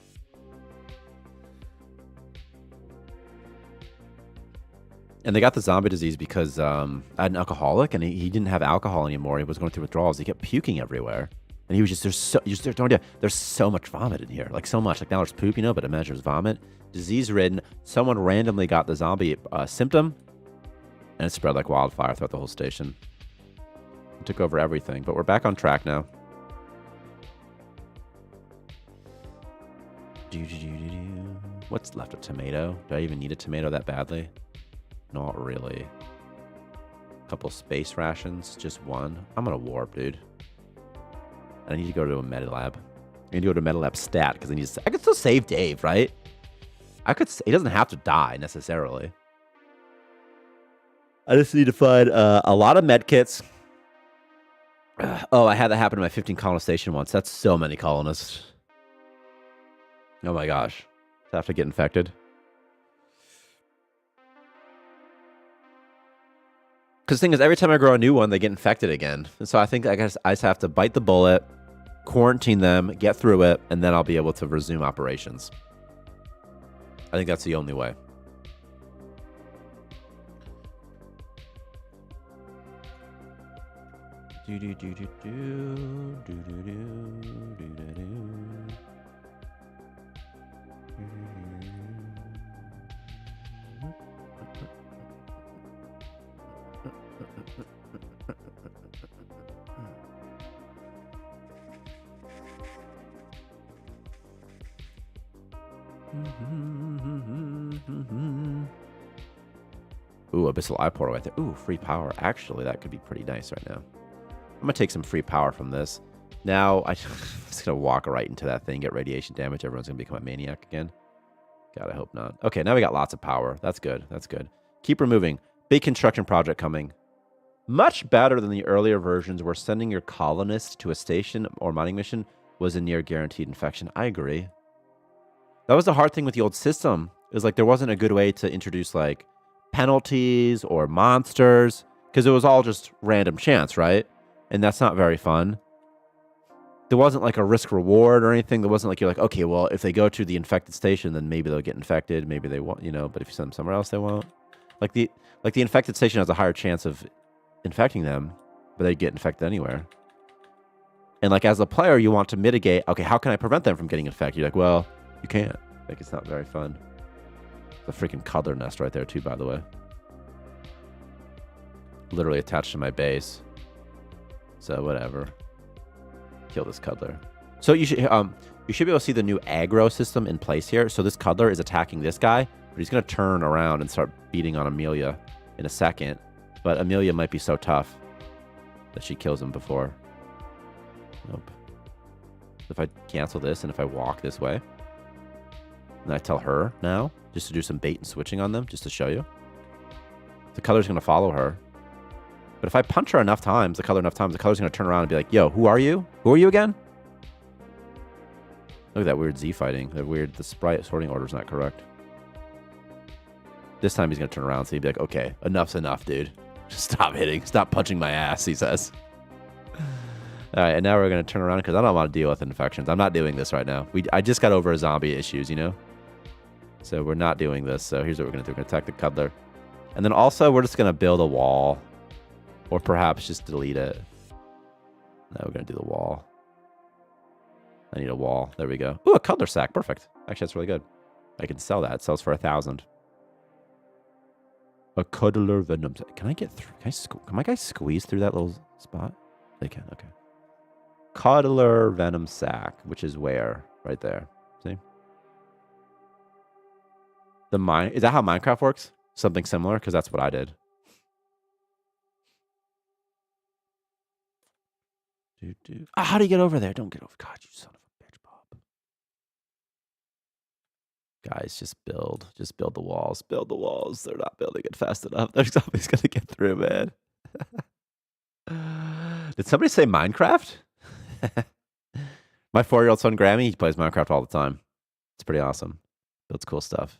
And they got the zombie disease because I had an alcoholic, and he didn't have alcohol anymore. He was going through withdrawals. He kept puking everywhere, and he was just there's so much vomit in here, like so much. Like now there's poop, you know, but imagine there's vomit. Disease-ridden. Someone randomly got the zombie symptom, and it spread like wildfire throughout the whole station. It took over everything, but we're back on track now. What's left? A tomato? Do I even need a tomato that badly? Not really. A couple space rations, just one. I'm gonna warp, dude. I need to go to a meta lab. I need to go to meta lab stat because I could still save Dave, right? He doesn't have to die necessarily. I just need to find a lot of med kits. Oh, I had that happen to my 15 colonist station once. That's so many colonists. Oh my gosh. I have to get infected. Because the thing is, every time I grow a new one, they get infected again. And so I think I just have to bite the bullet, quarantine them, get through it, and then I'll be able to resume operations. I think that's the only way. Ooh, Abyssal Eye Portal right there. Ooh, free power. Actually, that could be pretty nice right now. I'm going to take some free power from this. Now, I'm just going to walk right into that thing, get radiation damage. Everyone's going to become a maniac again. God, I hope not. Okay, now we got lots of power. That's good. That's good. Keep removing. Big construction project coming. Much better than the earlier versions where sending your colonist to a station or mining mission was a near guaranteed infection. I agree. That was the hard thing with the old system. It was like there wasn't a good way to introduce like penalties or monsters because it was all just random chance, right? And that's not very fun. There wasn't like a risk reward or anything. There wasn't like you're like, okay, well, if they go to the infected station, then maybe they'll get infected. Maybe they won't, you know, but if you send them somewhere else, they won't. Like the infected station has a higher chance of infecting them, but they get infected anywhere. And like as a player, you want to mitigate, okay, how can I prevent them from getting infected? You're like, well, you can't. Like it's not very fun. It's a freaking cuddler nest right there too, by the way. Literally attached to my base. So whatever. Kill this cuddler. So you should be able to see the new aggro system in place here. So this cuddler is attacking this guy, but he's gonna turn around and start beating on Amelia in a second. But Amelia might be so tough that she kills him before. Nope. If I cancel this and if I walk this way, and I tell her now, just to do some bait and switching on them, just to show you. The color's going to follow her. But if I punch her enough times, the color's going to turn around and be like, yo, who are you? Who are you again? Look at that weird Z fighting. The sprite sorting order is not correct. This time he's going to turn around, so he'd be like, okay, enough's enough, dude. Just stop hitting. Stop punching my ass, he says. All right, and now we're going to turn around because I don't want to deal with infections. I'm not doing this right now. I just got over zombie issues, you know? So we're not doing this. So here's what we're going to do. We're going to attack the cuddler. And then also we're just going to build a wall. Or perhaps just delete it. Now we're going to do the wall. I need a wall. There we go. Ooh, a cuddler sack. Perfect. Actually, that's really good. I can sell that. It sells for 1,000. A cuddler venom sack. Can I get through? Can my guy squeeze through that little spot? They can. Okay. Cuddler venom sack, which is where? Right there. See? Is that how Minecraft works? Something similar? Because that's what I did. How do you get over there? Don't get over. God, you son of a bitch, Bob. Guys, just build. Just build the walls. Build the walls. They're not building it fast enough. There's somebody's going to get through, man. Did somebody say Minecraft? My 4-year-old son, Grammy, he plays Minecraft all the time. It's pretty awesome. Builds cool stuff.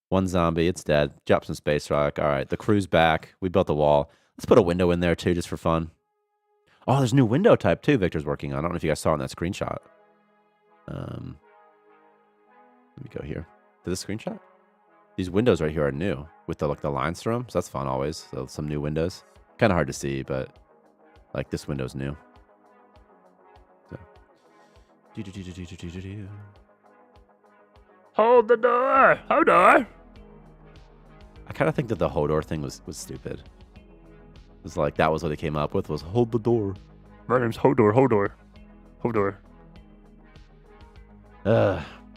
One zombie. It's dead. Drop some space rock. All right. The crew's back. We built the wall. Let's put a window in there, too, just for fun. Oh, there's a new window type, too, Victor's working on. I don't know if you guys saw it in that screenshot. Let me go here. To this screenshot? These windows right here are new with the lines through them. So that's fun always. So some new windows. Kind of hard to see, but like this window's new. So. Hold the door. Hold door. I kind of think that the Hodor thing was stupid. It was like that was what they came up with was hold the door. My name's Hodor. Hodor. Hodor.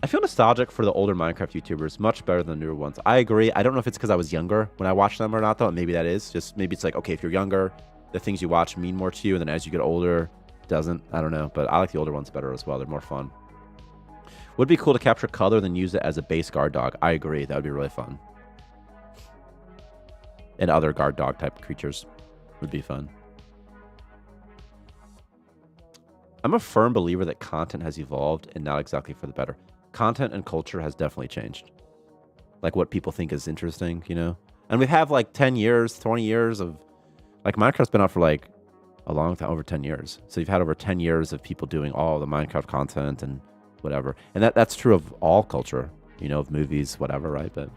I feel nostalgic for the older Minecraft YouTubers, much better than the newer ones. I agree. I don't know if it's because I was younger when I watched them or not, though. Maybe that is. Just maybe it's like, okay, if you're younger, the things you watch mean more to you, and then as you get older, it doesn't. I don't know. But I like the older ones better as well. They're more fun. Would be cool to capture color, then use it as a base guard dog. I agree. That would be really fun. And other guard dog type creatures would be fun. I'm a firm believer that content has evolved and not exactly for the better. Content and culture has definitely changed. Like what people think is interesting, you know? And we have like 10 years, 20 years of... Like Minecraft's been out for like a long time, over 10 years. So you've had over 10 years of people doing all the Minecraft content and whatever. And that's true of all culture, you know, of movies, whatever, right? But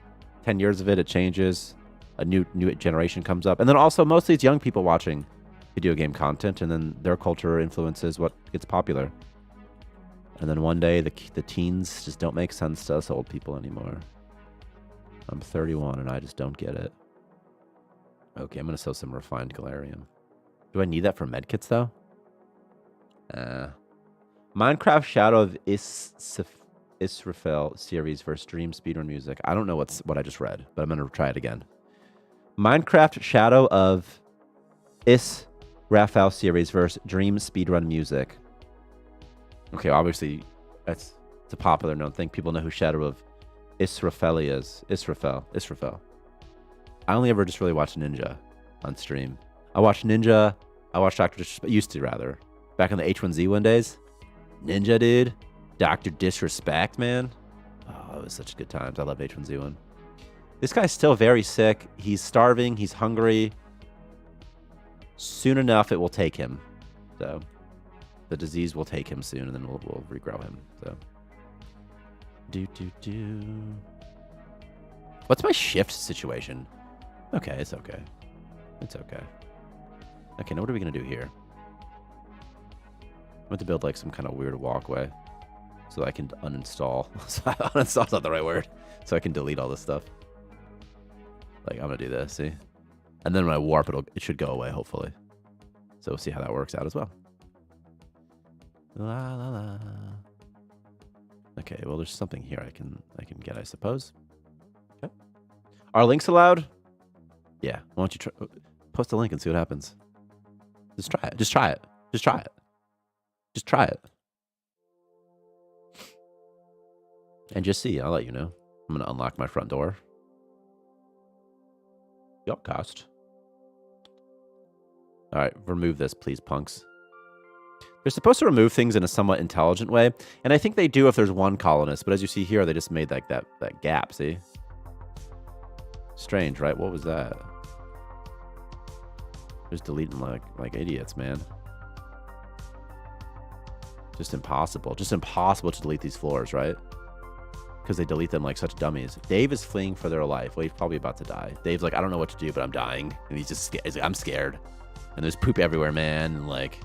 10 years of it, it changes. A new generation comes up. And then also mostly it's young people watching video game content, and then their culture influences what gets popular. And then one day the teens just don't make sense to us old people anymore. I'm 31 and I just don't get it. Okay, I'm going to sell some refined galarium. Do I need that for medkits though? Minecraft Shadow of Israfel series versus Dream speedrun music. I don't know what I just read, but I'm going to try it again. Minecraft Shadow of Israfel series versus Dream speedrun music. Okay, obviously it's a popular known thing. People know who Shadow of Israfel is. Israfel. I only ever just really watched Ninja on stream. I watched Ninja. I watched Dr. Disrespect. Used to, rather. Back in the H1Z1 days. Ninja, dude. Dr. Disrespect, man. Oh, it was such good times. I loved H1Z1. This guy's still very sick. He's starving. He's hungry. Soon enough, it will take him. So, the disease will take him soon, and then we'll regrow him. So, what's my shift situation? Okay, it's okay. It's okay. Okay, now what are we gonna do here? I'm going to build like some kind of weird walkway so that I can uninstall. Uninstall's not the right word. So I can delete all this stuff. Like I'm gonna do this, see? And then when I warp, it should go away, hopefully. So we'll see how that works out as well. La la la. Okay, well, there's something here I can get, I suppose. Okay. Are links allowed? Yeah. Why don't you post a link and see what happens? Just try it. Just try it. Just try it. Just try it. And just see. I'll let you know. I'm going to unlock my front door. Yup, cost. All right, remove this, please, punks. They're supposed to remove things in a somewhat intelligent way, and I think they do if there's one colonist, but as you see here, they just made like that gap, see? Strange, right? What was that? Just deleting like idiots, man. Just impossible. Just impossible to delete these floors, right? Because they delete them like such dummies. Dave is fleeing for their life. Well, he's probably about to die. Dave's like, I don't know what to do, but I'm dying. And he's just scared. He's like, I'm scared. And there's poop everywhere, man. And like,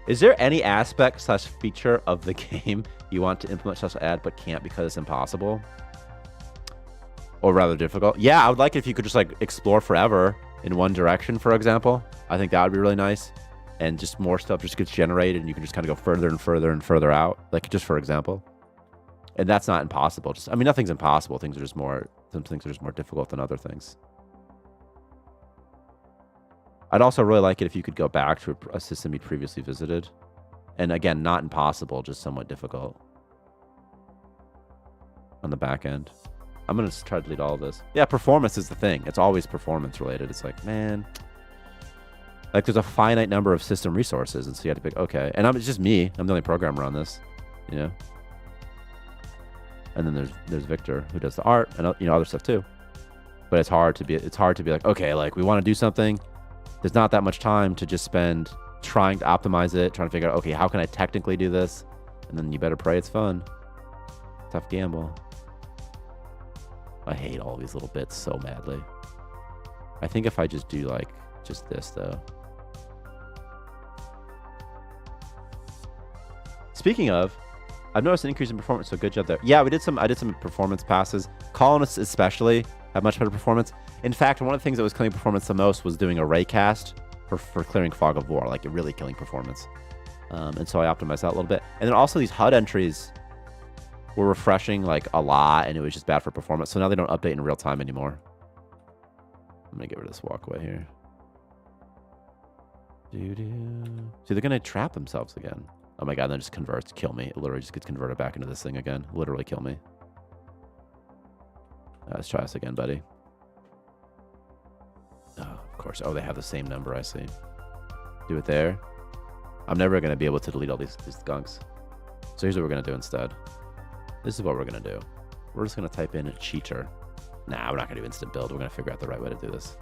is there any aspect / feature of the game you want to implement / add but can't because it's impossible? Or rather difficult? Yeah, I would like it if you could just like explore forever in one direction, for example. I think that would be really nice. And just more stuff just gets generated and you can just kind of go further and further and further out. Like just for example. And that's not impossible. Just, I mean, nothing's impossible. Some things are just more difficult than other things. I'd also really like it if you could go back to a system you previously visited. And again, not impossible, just somewhat difficult. On the back end. I'm going to try to delete all of this. Yeah, performance is the thing. It's always performance related. It's like, man. Like, there's a finite number of system resources. And so you have to pick, okay. And it's just me. I'm the only programmer on this. You know? And then there's Victor, who does the art and other stuff too. But it's hard to be like, okay, like we want to do something. There's not that much time to just spend trying to optimize it, trying to figure out, okay, how can I technically do this? And then you better pray it's fun. Tough gamble. I hate all these little bits so badly. I think if I just do like just this though. Speaking of, I've noticed an increase in performance, so good job there. Yeah, I did some performance passes. Colonists especially have much better performance. In fact, one of the things that was killing performance the most was doing a ray cast for clearing Fog of War, like really killing performance. And so I optimized that a little bit. And then also these HUD entries were refreshing like a lot, and it was just bad for performance. So now they don't update in real time anymore. I'm gonna get rid of this walkway here. See, they're gonna trap themselves again. Oh my god, then it just converts, kill me. It literally just gets converted back into this thing again. Literally kill me. Let's try this again, buddy. Oh, of course. Oh, they have the same number, I see. Do it there. I'm never going to be able to delete all these gunks. So here's what we're going to do instead. This is what we're going to do. We're just going to type in a cheater. Nah, we're not going to do instant build. We're going to figure out the right way to do this.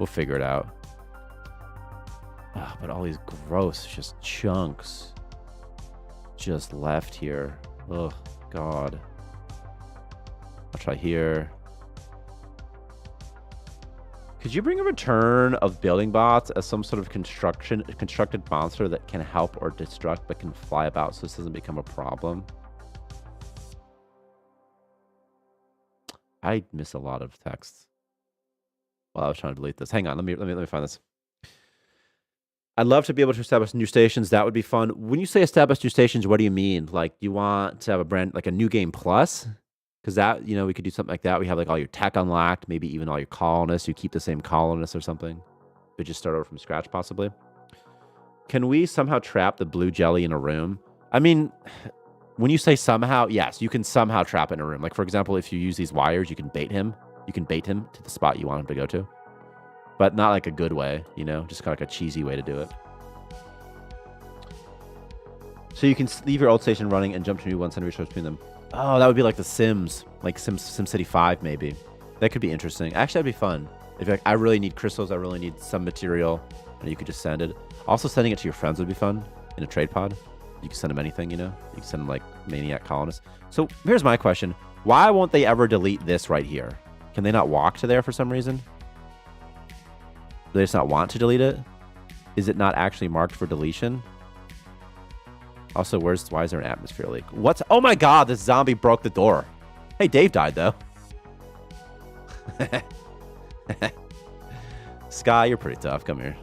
We'll figure it out. But all these gross just chunks just left here. Oh, God. I'll try here. Could you bring a return of building bots as some sort of constructed monster that can help or destruct but can fly about so this doesn't become a problem? I miss a lot of texts while I was trying to delete this. Hang on, let me find this. I'd love to be able to establish new stations. That would be fun. When you say establish new stations, what do you mean? Like, you want to have a brand, like a new game plus? Because that, we could do something like that. We have like all your tech unlocked, maybe even all your colonists. You keep the same colonists or something. But just start over from scratch, possibly. Can we somehow trap the blue jelly in a room? I mean, when you say somehow, yes, you can somehow trap it in a room. Like, for example, if you use these wires, you can bait him. You can bait him to the spot you want him to go to. But not like a good way, just kind of like a cheesy way to do it. So you can leave your old station running and jump to new ones and switch between them. Oh, that would be like the Sims, like SimCity 5 maybe. That could be interesting. Actually, that'd be fun. If like, I really need crystals, I really need some material, and you could just send it. Also, sending it to your friends would be fun in a trade pod. You can send them anything, You can send them like maniac colonists. So here's my question. Why won't they ever delete this right here? Can they not walk to there for some reason? Do they just not want to delete it? Is it not actually marked for deletion? Also, why is there an atmosphere leak? Oh my god, this zombie broke the door. Hey, Dave died though. Sky, you're pretty tough. Come here.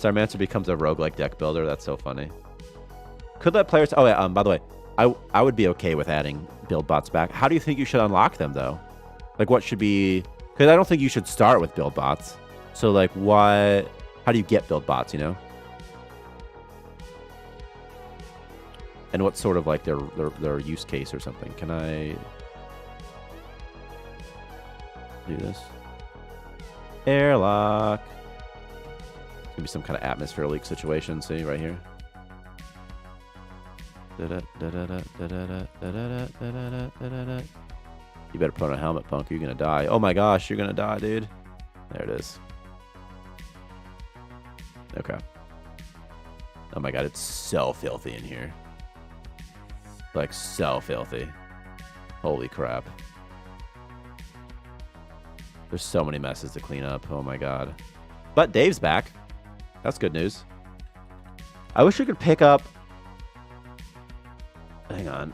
Starmancer becomes a roguelike deck builder. That's so funny. Could let players... Oh, yeah, by the way, I would be okay with adding build bots back. How do you think you should unlock them, though? Like, what should be... Because I don't think you should start with build bots. So, like, what... How do you get build bots, you know? And what's sort of, like, their use case or something? Can I... do this? Airlock. It's gonna be some kind of atmosphere leak situation. See, right here. You better put on a helmet, punk. You're gonna die. Oh my gosh, you're gonna die, dude. There it is. Okay. Oh my god, it's so filthy in here. Like, so filthy. Holy crap. There's so many messes to clean up. Oh my god. But Dave's back. That's good news. I wish we could pick up... Hang on.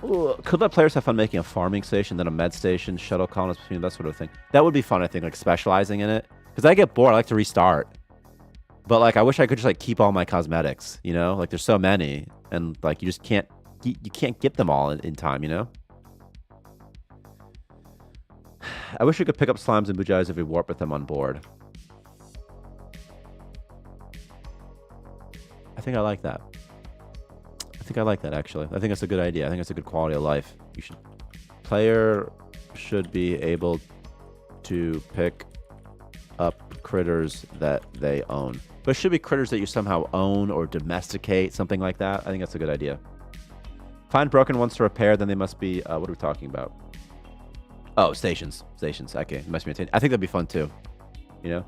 Ooh, could let players have fun making a farming station, then a med station, shuttle colonists between that sort of thing. That would be fun, I think, like specializing in it. Because I get bored. I like to restart. But, like, I wish I could just, like, keep all my cosmetics, you know? Like, there's so many. And, like, you just can't... You can't get them all in time, you know? I wish we could pick up slimes and bujais if we warp with them on board. I think I like that. I think I like that, actually. I think that's a good idea. I think it's a good quality of life. You should... Player should be able to pick up critters that they own. But it should be critters that you somehow own or domesticate, something like that. I think that's a good idea. Find broken ones to repair, then they must be... what are we talking about? Oh, stations. Stations. Okay. Must be maintained. I think that'd be fun, too. You know?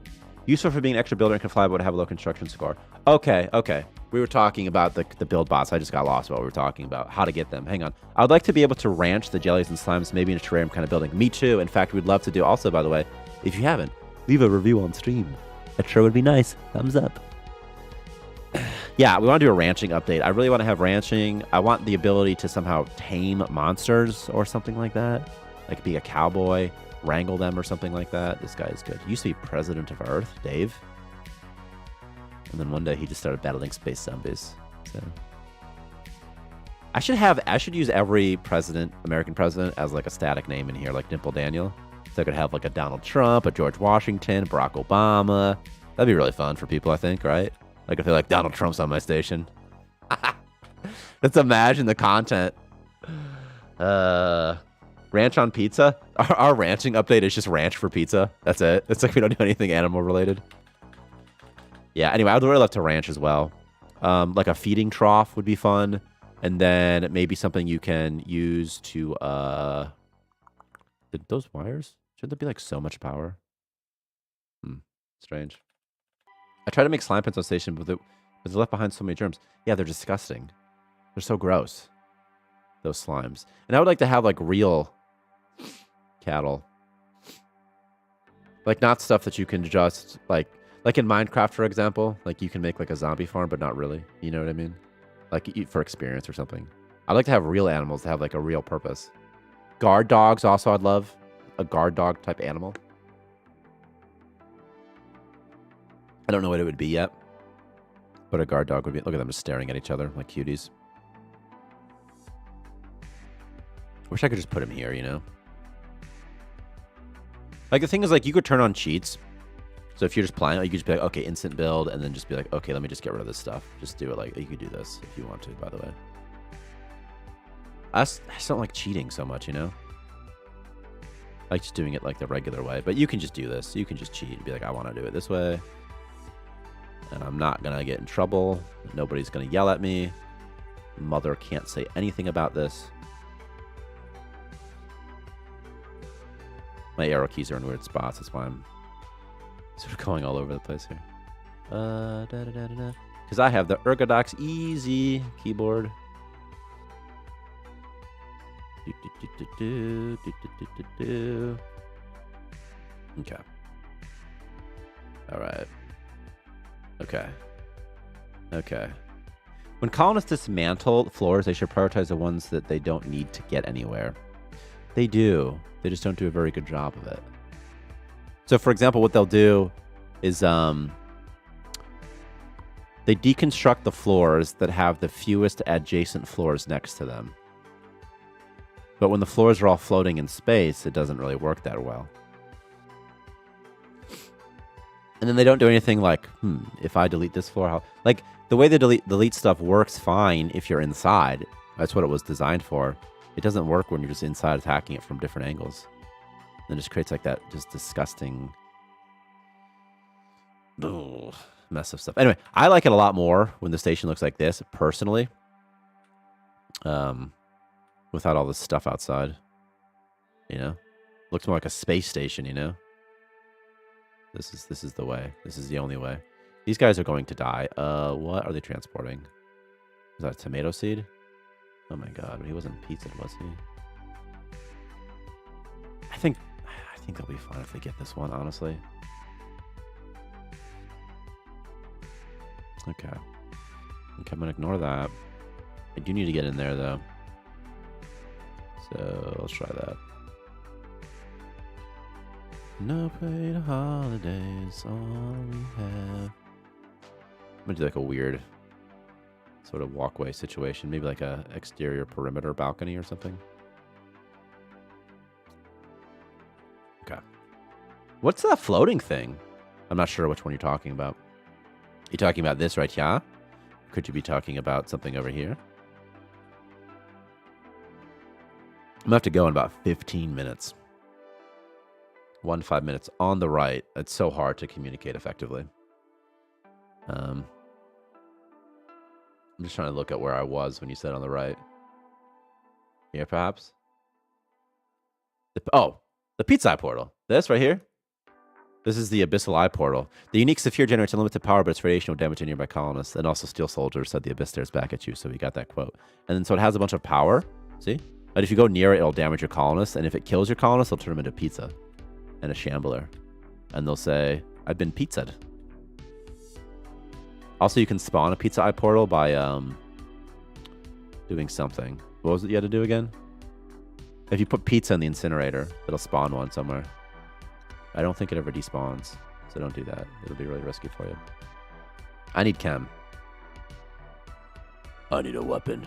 Useful for being an extra builder and can fly, but have a low construction score. Okay, okay. We were talking about the build bots. I just got lost while we were talking about how to get them. Hang on. I would like to be able to ranch the jellies and slimes, maybe in a terrarium kind of building. Me too. In fact, we'd love to do... Also, by the way, if you haven't, leave a review on stream. That sure would be nice. Thumbs up. Yeah, we want to do a ranching update. I really want to have ranching. I want the ability to somehow tame monsters or something like that. Like be a cowboy, wrangle them or something like that. This guy is good. He used to be president of Earth, Dave. And then one day he just started battling space zombies. So I should use every president, American president, as like a static name in here, like Dimple Daniel. So I could have like a Donald Trump, a George Washington, Barack Obama. That'd be really fun for people, I think, right? Like if they're like, Donald Trump's on my station. Let's imagine the content. Ranch on pizza? Our ranching update is just ranch for pizza. That's it. It's like we don't do anything animal related. Yeah, anyway, I'd really love to ranch as well. Like a feeding trough would be fun. And then maybe something you can use to... Did those wires? Shouldn't there be like so much power? Strange. I tried to make slime pens on station, but they left behind so many germs. Yeah, they're disgusting. They're so gross. Those slimes. And I would like to have like real cattle. Like not stuff that you can just like in Minecraft, for example, like you can make like a zombie farm, but not really. You know what I mean? Like for experience or something. I'd like to have real animals that have like a real purpose. Guard dogs also I'd love. A guard dog type animal. I don't know what it would be yet. But a guard dog would be... Look at them just staring at each other like cuties. Wish I could just put him here, you know? Like, the thing is, like, you could turn on cheats. So if you're just playing, you could just be like, okay, instant build, and then just be like, okay, let me just get rid of this stuff. Just do it like... You could do this if you want to, by the way. I just don't like cheating so much, you know? I like just doing it, like, the regular way. But you can just do this. You can just cheat and be like, I want to do it this way. And I'm not going to get in trouble. Nobody's going to yell at me. Mother can't say anything about this. My arrow keys are in weird spots. That's why I'm sort of going all over the place here. Because I have the Ergodox Easy keyboard. Okay. All right. Okay. Okay. When colonists dismantle floors, they should prioritize the ones that they don't need to get anywhere. They do. They just don't do a very good job of it. So, for example, what they'll do is They deconstruct the floors that have the fewest adjacent floors next to them. But when the floors are all floating in space, it doesn't really work that well. And then they don't do anything like, if I delete this floor, how... Like, the way they delete stuff works fine if you're inside. That's what it was designed for. It doesn't work when you're just inside attacking it from different angles. And it just creates like that just disgusting mess of stuff. Anyway, I like it a lot more when the station looks like this, personally. Without all this stuff outside. You know? Looks more like a space station, you know? This is the way. This is the only way. These guys are going to die. What are they transporting? Is that a tomato seed? Oh my god, he wasn't pizza, was he? I think they'll be fine if they get this one, honestly. Okay. I'm gonna ignore that. I do need to get in there though. So let's try that. No paid holidays, all we have. I'm gonna do like a weird sort of walkway situation. Maybe like a exterior perimeter balcony or something. Okay. What's that floating thing? I'm not sure which one you're talking about. You talking about this right here? Could you be talking about something over here? I'm gonna have to go in about 15 minutes. 5 minutes on the right. It's so hard to communicate effectively. I'm just trying to look at where I was when you said on the right. Here, perhaps? The pizza eye portal. This right here? This is the Abyssal Eye portal. The unique sphere generates unlimited power, but its radiation will damage nearby colonists. And also Steel Soldier said the Abyss stares back at you, so we got that quote. And then so it has a bunch of power. See? But if you go near it, it'll damage your colonists. And if it kills your colonists, it'll turn them into pizza. And a shambler. And they'll say, I've been pizzaed. Also, you can spawn a pizza eye portal by doing something. What was it you had to do again? If you put pizza in the incinerator, it'll spawn one somewhere. I don't think it ever despawns, so don't do that. It'll be really risky for you. I need chem. I need a weapon.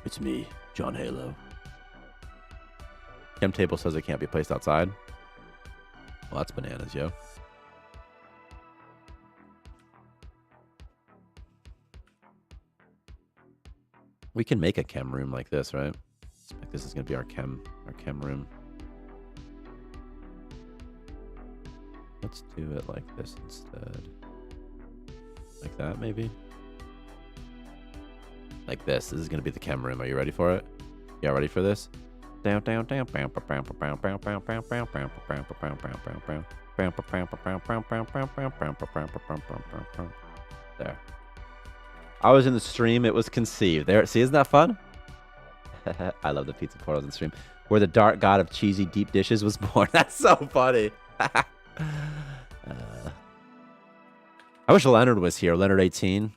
It's me, John Halo. Chem table says it can't be placed outside. Well, that's bananas, yo. We can make a chem room like this, right? Like this is gonna be our chem room. Let's do it like this instead. Like that, maybe? Like this. This is gonna be the chem room. Are you ready for it? Yeah, ready for this? Down, down, down. There. I was in the stream. It was conceived. There. See, isn't that fun? I love the pizza portals in stream. Where the dark god of cheesy deep dishes was born. That's so funny. I wish Leonard was here. Leonard 18.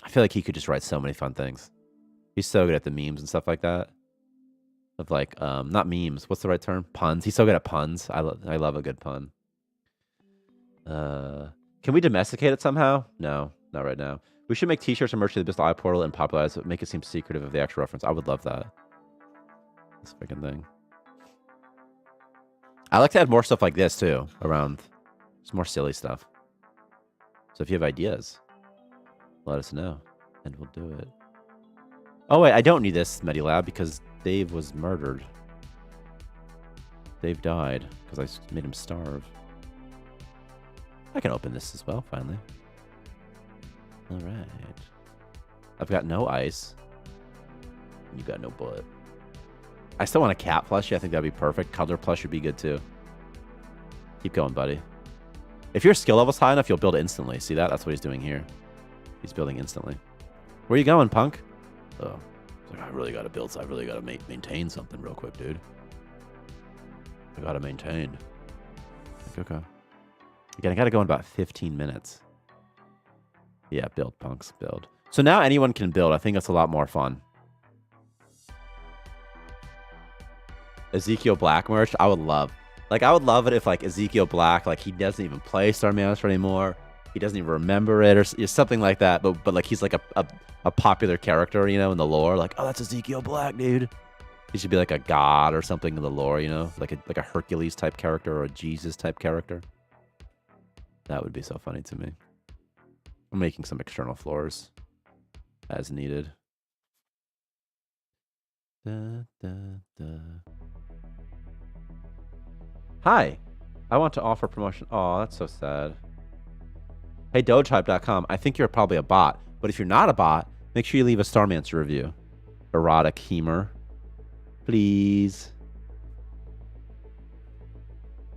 I feel like he could just write so many fun things. He's so good at the memes and stuff like that. Of like, not memes. What's the right term? Puns. He's so good at puns. I love a good pun. Can we domesticate it somehow? No, not right now. We should make t-shirts and merch to the Abyssal Eye portal and popularize it. Make it seem secretive of the actual reference. I would love that. This freaking thing. I like to add more stuff like this too around. Just more silly stuff. So if you have ideas, let us know and we'll do it. Oh wait, I don't need this Medilab because Dave was murdered. Dave died because I made him starve. I can open this as well, finally. All right. I've got no ice. You got no bullet. I still want a cat plushie. I think that'd be perfect. Color plush would be good too. Keep going, buddy. If your skill level's high enough, you'll build instantly. See that? That's what he's doing here. He's building instantly. Where are you going, punk? Oh, like, I really got to build. I really got to maintain something real quick, dude. I got to maintain. Okay. Again, I got to go in about 15 minutes. Yeah, build, punks, build. So now anyone can build. I think that's a lot more fun. Ezekiel Black merch, I would love. Like, I would love it if, like, Ezekiel Black, like, he doesn't even play Starmancer anymore. he doesn't even remember it or something like that. But like he's like a popular character, you know, in the lore. Like, oh, that's Ezekiel Black, dude. He should be like a god or something in the lore, you know, like a Hercules type character or a Jesus type character. That would be so funny to me. I'm making some external floors as needed. Da, da, da. Hi, I want to offer promotion. Oh, that's so sad. Hey, dogehype.com. I think you're probably a bot, but if you're not a bot, make sure you leave a Starmancer review. Erotic humor. Please.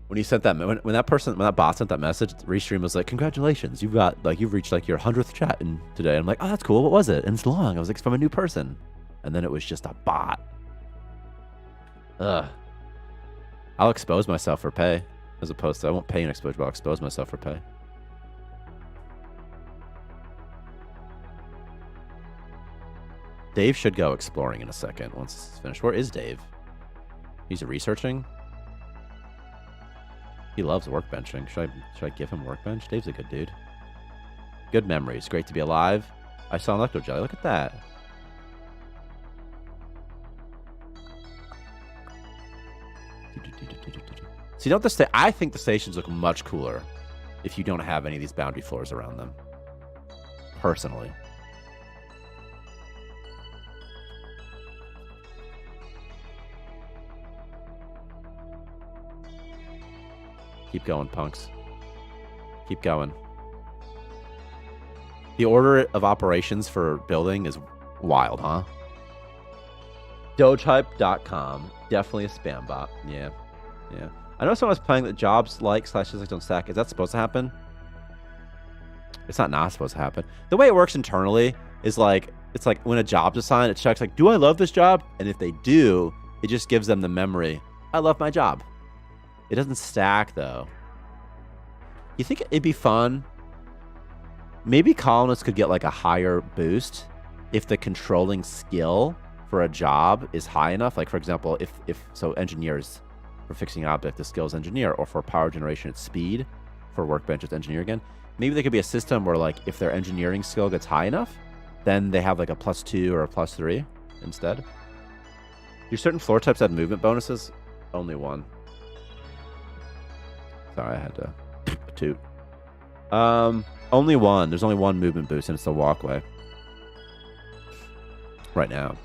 When you sent that, when that bot sent that message, Restream was like, "Congratulations, you've reached like your 100th chat in today." I'm like, "Oh, that's cool. What was it?" And it's long. I was like, "It's from a new person," and then it was just a bot. Ugh. I'll expose myself for pay, as opposed to I won't pay an exposure, but I'll expose myself for pay. Dave should go exploring in a second once this is finished. Where is Dave? He's researching. He loves workbenching. Should I give him workbench? Dave's a good dude. Good memories. Great to be alive. I saw an electro jelly. Look at that. See, don't the I think the stations look much cooler if you don't have any of these boundary floors around them. Personally. Keep going, punks. Keep going. The order of operations for building is wild, huh? Dogehype.com. Definitely a spam bot. Yeah. Yeah. I know someone was playing that jobs like /6 don't stack. Is that supposed to happen? It's not supposed to happen. The way it works internally is like, it's like when a job's assigned, it checks like, do I love this job? And if they do, it just gives them the memory. I love my job. It doesn't stack, though. You think it'd be fun? Maybe colonists could get like a higher boost if the controlling skill for a job is high enough. Like, for example, if engineers, for fixing an object, the skill is engineer, or for power generation, it's speed. For workbench, it's engineer again. Maybe there could be a system where, like, if their engineering skill gets high enough, then they have like a +2 or a +3 instead. Do certain floor types have movement bonuses? Only one. Sorry, I had to toot. Only one. There's only one movement boost, and it's the walkway. Right now.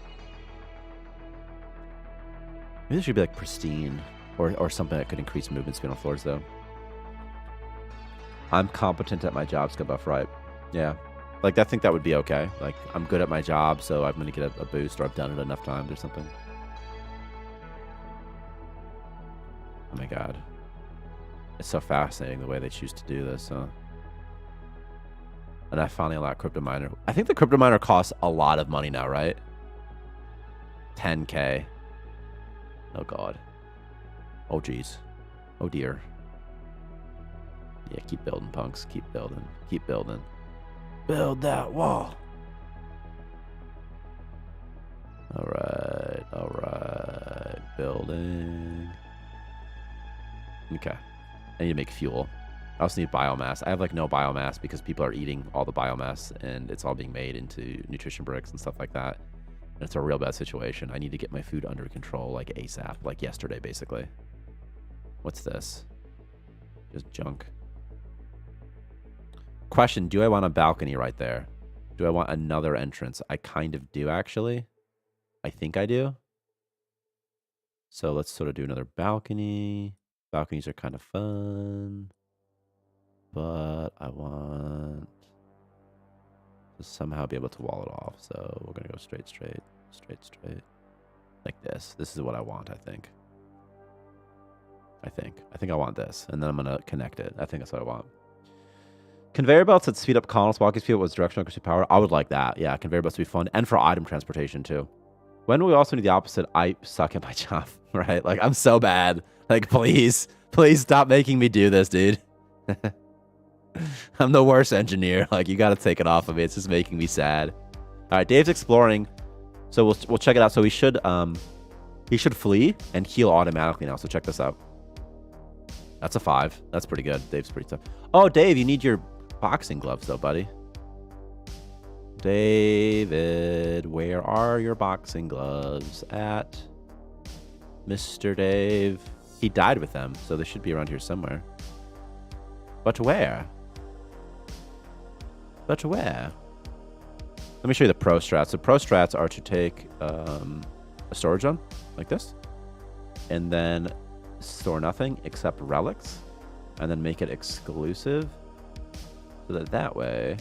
Maybe there should be like pristine or something that could increase movement speed on floors, though. I'm competent at my job, Scubuff, right? Yeah. Like, I think that would be okay. Like, I'm good at my job, so I'm going to get a boost, or I've done it enough times or something. Oh my god. It's so fascinating the way they choose to do this, huh? And I finally allowed Crypto Miner. I think the Crypto Miner costs a lot of money now, right? 10K. Oh god. Oh jeez. Oh dear. Yeah, keep building, punks. Keep building. Keep building. Build that wall. Alright. Alright. Building. Okay. I need to make fuel. I also need biomass. I have like no biomass because people are eating all the biomass and it's all being made into nutrition bricks and stuff like that. And it's a real bad situation. I need to get my food under control like ASAP, like yesterday basically. What's this? Just junk. Question, do I want a balcony right there? Do I want another entrance? I kind of do actually. I think I do. So let's sort of do another balcony. Balconies are kind of fun. But I want to somehow be able to wall it off. So we're going to go straight. Like this. This is what I want, I think. I think I want this. And then I'm going to connect it. I think that's what I want. Conveyor belts that speed up columns, walking speed was directional accuracy power. I would like that. Yeah, conveyor belts would be fun. And for item transportation, too. When will we also need the opposite? I suck at my job, right? Like, I'm so bad. Like, please stop making me do this, dude. I'm the worst engineer. Like, you got to take it off of me. It's just making me sad. All right, Dave's exploring. So we'll check it out. So he should flee and heal automatically now. So check this out. That's a 5. That's pretty good. Dave's pretty tough. Oh, Dave, you need your boxing gloves, though, buddy. David, where are your boxing gloves at? Mr. Dave. He died with them, so they should be around here somewhere. But where? But where? Let me show you the pro strats. The pro strats are to take a storage zone, like this, and then store nothing except relics, and then make it exclusive, so that way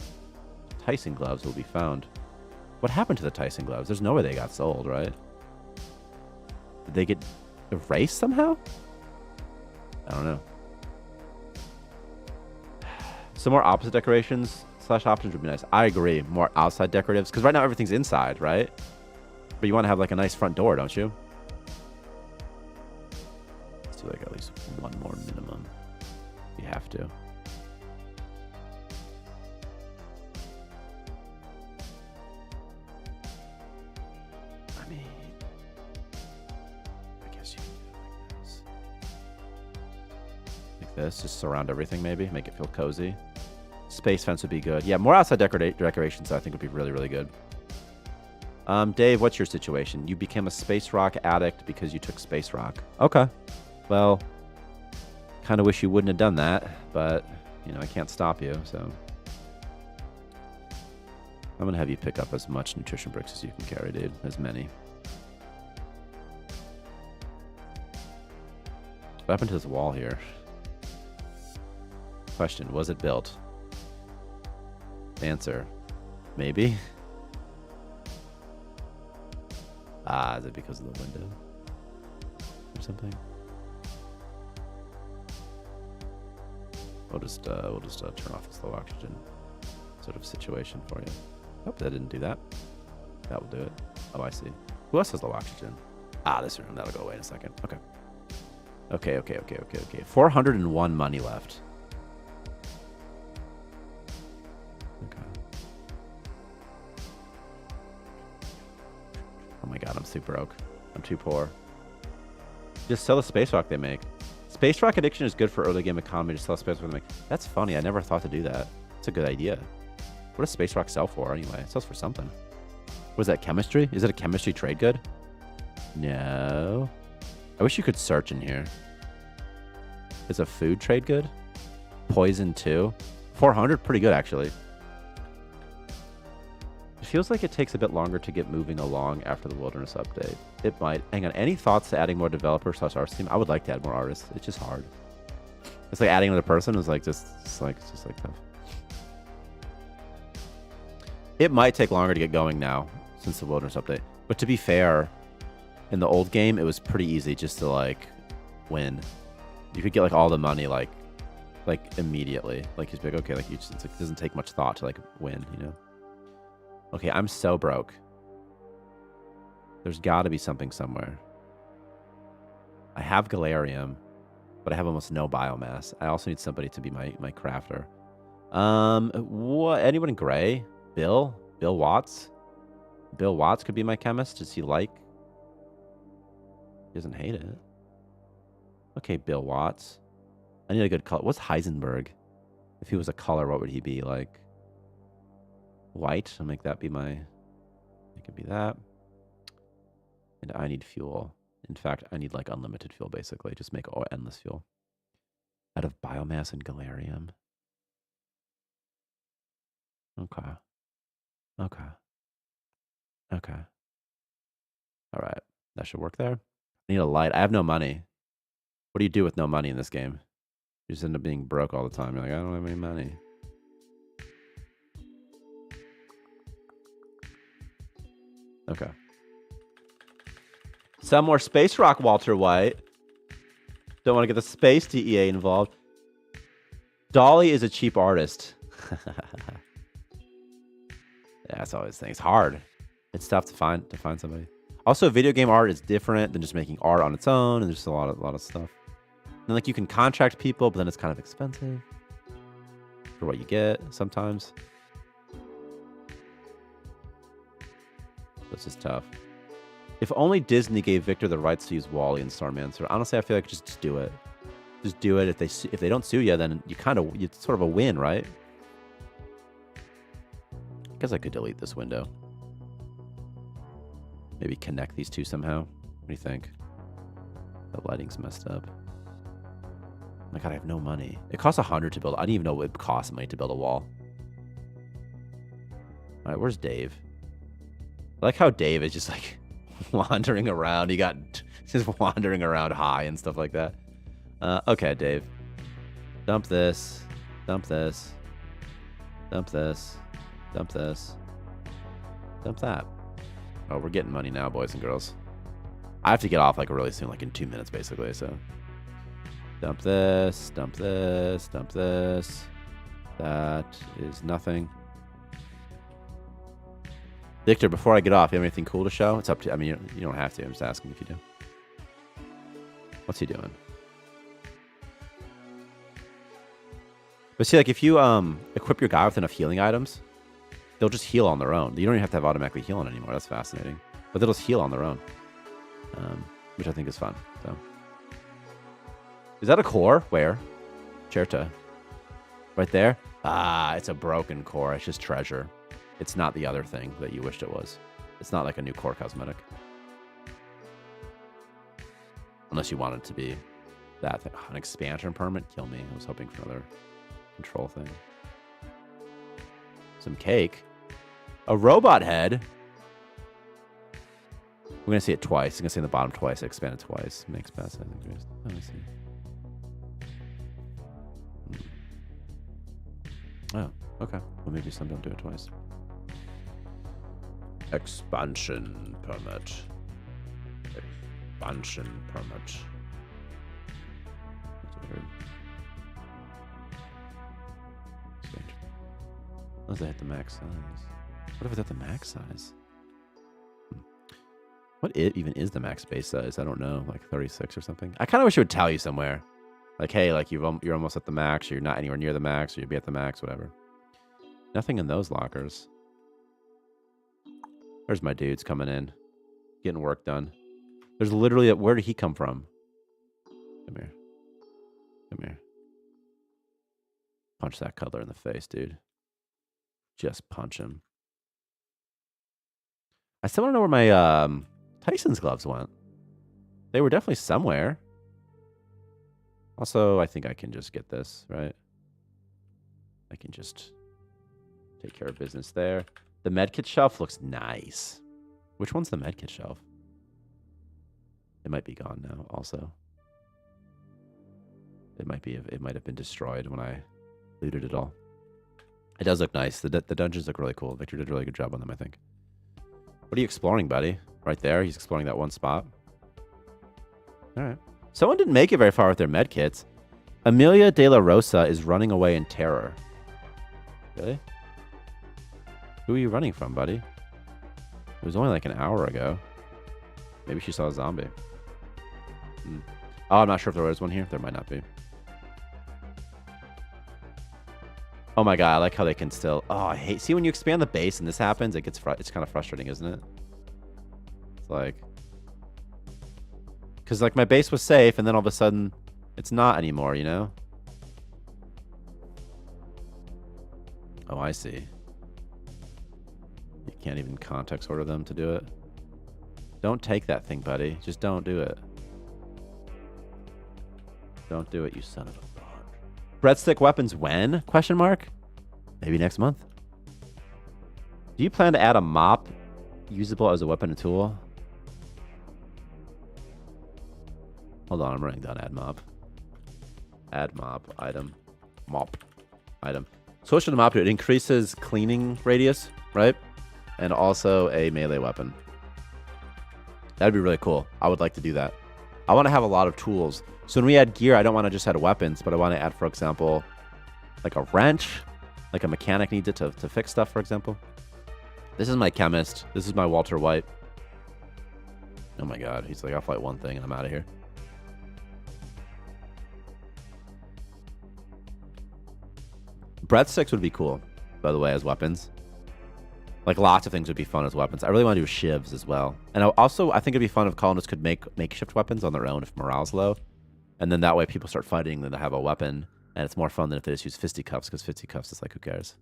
Tyson gloves will be found. What happened to the Tyson gloves? There's no way they got sold, right? Did they get erased somehow? I don't know. Some more opposite decorations / options would be nice. I agree. More outside decoratives, because right now everything's inside, right? But you want to have like a nice front door, don't you? Let's do like at least one more minimum. You have to. I mean, I guess you can do it like this. Like this, just surround everything maybe, make it feel cozy. Space fence would be good. Yeah, more outside decorations I think would be really, really good. Dave, what's your situation? You became a space rock addict because you took space rock. Okay. Well, kind of wish you wouldn't have done that, but, you know, I can't stop you, so. I'm going to have you pick up as much nutrition bricks as you can carry, dude. As many. What happened to this wall here? Question, was it built? Answer, maybe. Ah, is it because of the window or something? We'll just turn off this low oxygen sort of situation for you. Hope that didn't do that. That will do it. Oh, I see. Who else has low oxygen? Ah, this room. That'll go away in a second. Okay. Okay. 401 money left. Okay. Oh my god, I'm too broke. I'm too poor. Just sell the space rock they make. Space rock addiction is good for early game economy. Just sell space rock they make. That's funny. I never thought to do that. It's a good idea. What does space rock sell for anyway? It sells for something. What is that, chemistry? Is it a chemistry trade good? No. I wish you could search in here. Is a food trade good? Poison 2. 400? Pretty good, actually. It feels like it takes a bit longer to get moving along after the Wilderness update. It might. Hang on. Any thoughts to adding more developers / arts team? I would like to add more artists. It's just hard. It's like adding another person is like just like tough. It might take longer to get going now since the Wilderness update. But to be fair, in the old game, it was pretty easy just to like win. You could get like all the money like immediately. Like he's like, okay, like it doesn't take much thought to like win, you know. Okay, I'm so broke. There's got to be something somewhere. I have Galarium, but I have almost no biomass. I also need somebody to be my crafter. What? Anyone in gray? Bill Watts? Bill Watts could be my chemist. Does he like? He doesn't hate it. Okay, Bill Watts. I need a good color. What's Heisenberg? If he was a color, what would he be? Like white. I'll make that be my. It could be that. And I need fuel. In fact, I need like unlimited fuel, basically. Just make endless fuel. Out of biomass and Galarium. Okay. All right. That should work there. I need a light. I have no money. What do you do with no money in this game? You just end up being broke all the time. You're like, I don't have any money. Okay. Some more space rock, Walter White. Don't want to get the space DEA involved. Dolly is a cheap artist. Yeah, that's always the thing. It's hard. It's tough to find somebody. Also, video game art is different than just making art on its own, and there's just a lot of stuff. And like you can contract people, but then it's kind of expensive for what you get sometimes. It's just tough. If only Disney gave Victor the rights to use Wally and Starmancer. Honestly, I feel like just do it. Just do it. If they don't sue you, then it's sort of a win, right? Guess I could delete this window. Maybe connect these two somehow. What do you think? The lighting's messed up. Oh my god, I have no money. It costs 100 to build. I didn't even know what it costs money to build a wall. All right, where's Dave? I like how Dave is just like wandering around. He got just wandering around high and stuff like that. Okay, Dave. Dump this. Dump this. Dump this. Dump this. Dump that. Oh, we're getting money now, boys and girls. I have to get off like really soon, like in 2 minutes, basically. So, dump this. Dump this. Dump this. That is nothing. Victor, before I get off, you have anything cool to show? It's up to you. I mean, you don't have to. I'm just asking if you do. What's he doing? But see, like, if you equip your guy with enough healing items, they'll just heal on their own. You don't even have to have automatically healing anymore. That's fascinating. But they'll just heal on their own, which I think is fun. So, is that a core? Where? Cherta. Right there? Ah, it's a broken core. It's just treasure. It's not the other thing that you wished it was. It's not like a new core cosmetic. Unless you want it to be that thing. An expansion permit? Kill me. I was hoping for another control thing. Some cake. A robot head. We're going to see it twice. I'm going to see in the bottom twice. Expand it twice. Makes pass. I think. Let me see. Oh, okay. Well, maybe some don't do it twice. Expansion permit. Expansion permit. That's weird. Strange. Unless I hit the max size. What if it's at the max size? What even is the max base size? I don't know. Like 36 or something. I kind of wish it would tell you somewhere. Like, hey, like you're almost at the max, or you're not anywhere near the max, or you'd be at the max, whatever. Nothing in those lockers. There's my dudes coming in, getting work done. There's literally where did he come from? Come here. Come here. Punch that cuddler in the face, dude. Just punch him. I still don't know where my Tyson's gloves went. They were definitely somewhere. Also, I think I can just get this, right? I can just take care of business there. The medkit shelf looks nice. Which one's the medkit shelf? It might be gone now, also. It might have been destroyed when I looted it all. It does look nice. The dungeons look really cool. Victor did a really good job on them, I think. What are you exploring, buddy? Right there. He's exploring that one spot. All right. Someone didn't make it very far with their medkits. Amelia de la Rosa is running away in terror. Really? Who are you running from, buddy? It was only like an hour ago. Maybe she saw a zombie. Oh, I'm not sure if there was one here. There might not be. Oh my god, I like how they can still... Oh, I hate... See, when you expand the base and this happens, it's kind of frustrating, isn't it? It's like... Because, like, my base was safe, and then all of a sudden, it's not anymore, you know? Oh, I see. You can't even context order them to do it. Don't take that thing, buddy. Just don't do it. Don't do it, you son of a... Breadstick weapons when? Question mark? Maybe next month. Do you plan to add a mop usable as a weapon and tool? Hold on, I'm writing down add mop. Add mop item. Mop item. So what should the mop do? It increases cleaning radius, right? And also a melee weapon. That'd be really cool. I would like to do that. I want to have a lot of tools. So when we add gear, I don't want to just add weapons, but I want to add, for example, like a wrench. Like a mechanic needs it to fix stuff, for example. This is my chemist. This is my Walter White. Oh my god. He's like, I'll fight one thing and I'm out of here. Breathsticks would be cool, by the way, as weapons. Like, lots of things would be fun as weapons. I really want to do shivs as well. And I think it'd be fun if colonists could make makeshift weapons on their own if morale's low. And then that way people start fighting, then they have a weapon. And it's more fun than if they just use fisticuffs, because fisticuffs is like, who cares?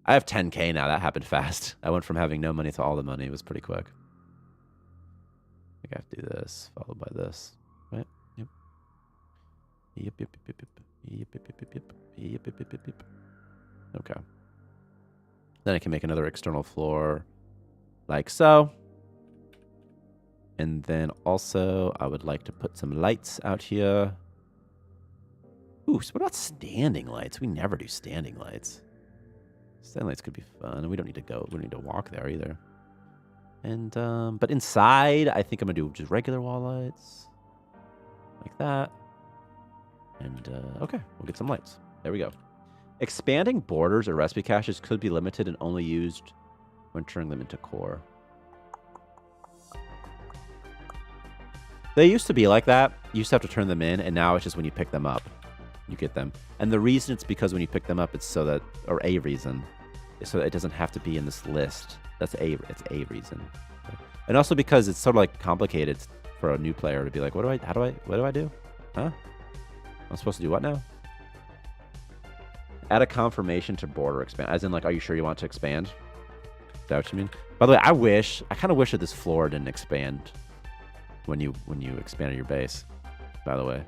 I have 10K now. That happened fast. I went from having no money to all the money. It was pretty quick. I think I have to do this, followed by this. Right? Yep. Yep, yep, yep, yep, yep. Yep, yep, yep, yep, yep. Yep, yep, yep, yep, yep. Okay. Then I can make another external floor like so. And then also, I would like to put some lights out here. Ooh, so what about standing lights? We never do standing lights. Standing lights could be fun. We don't need to go. We don't need to walk there either. And, but inside, I think I'm going to do just regular wall lights. Like that. And, okay, we'll get some lights. There we go. Expanding borders or recipe caches could be limited and only used when turning them into core. They used to be like that. You used to have to turn them in, and now it's just when you pick them up, you get them. And the reason it's because when you pick them up, it's so that, or a reason, is so that it doesn't have to be in this list. It's a reason. And also because it's sort of like complicated for a new player to be like, what do I do? Huh? I'm supposed to do what now? Add a confirmation to border expand. As in, like, are you sure you want to expand? Is that what you mean? By the way, I kind of wish that this floor didn't expand when you expanded your base, by the way.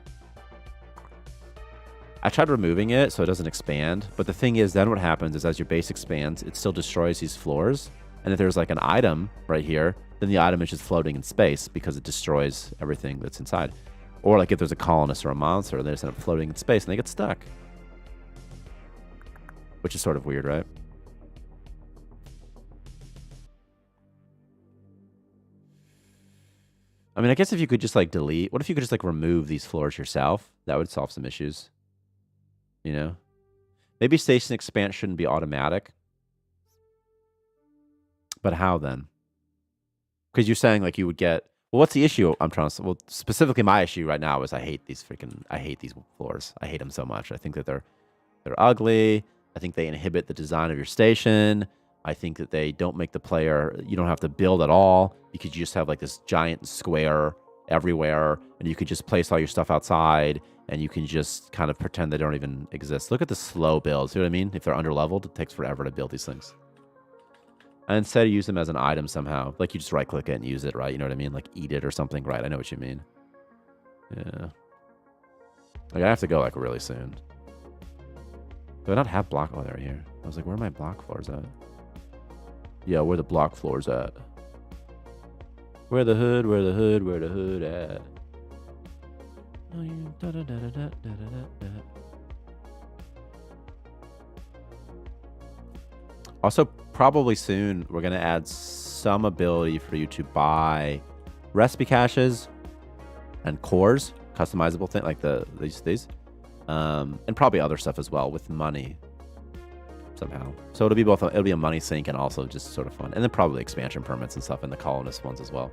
I tried removing it so it doesn't expand, but the thing is, then what happens is as your base expands, it still destroys these floors. And if there's like an item right here, then the item is just floating in space because it destroys everything that's inside. Or like if there's a colonist or a monster, they just end up floating in space and they get stuck. Which is sort of weird, right? I mean, I guess if you could just like delete, what if you could just like remove these floors yourself? That would solve some issues. You know? Maybe station expansion shouldn't be automatic. But how then? Because you're saying like you would get, well, what's the issue I'm trying to, well, specifically my issue right now is I hate these floors. I hate them so much. I think that they're ugly. I think they inhibit the design of your station. I think that they don't make the player, you don't have to build at all because you just have like this giant square everywhere and you could just place all your stuff outside and you can just kind of pretend they don't even exist. Look at the slow builds. See what I mean? If they're underleveled, it takes forever to build these things. And instead use them as an item somehow. Like you just right click it and use it, right? You know what I mean? Like eat it or something, right? I know what you mean. Yeah. Like I have to go like really soon. Do I not have block? Oh, they're here. I was like, where are my block floors at? Yeah, where the block floors at? Where the hood at? Also, probably soon, we're going to add some ability for you to buy recipe caches and cores, customizable thing like these. And probably other stuff as well with money somehow. So it'll be both. It'll be a money sink and also just sort of fun. And then probably expansion permits and stuff in the colonist ones as well.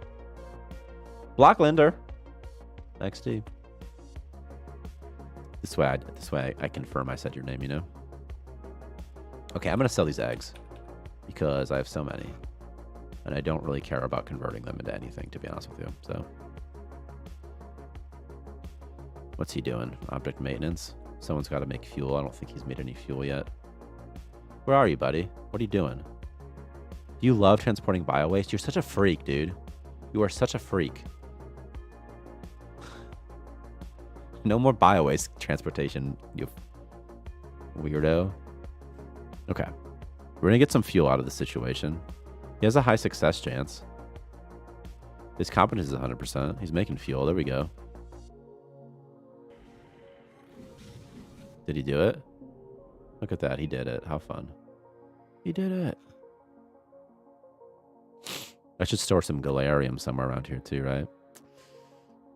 Block lender. XD. This way I confirm I said your name, you know? Okay, I'm going to sell these eggs because I have so many. And I don't really care about converting them into anything, to be honest with you. So, what's he doing? Object maintenance. Someone's got to make fuel. I don't think he's made any fuel yet. Where are you, buddy? What are you doing? Do you love transporting bio-waste? You're such a freak, dude. You are such a freak. No more bio-waste transportation, you weirdo. Okay. We're going to get some fuel out of this situation. He has a high success chance. His competence is 100%. He's making fuel. There we go. Did he do it? Look at that. He did it. How fun. He did it. I should store some galarium somewhere around here too, right?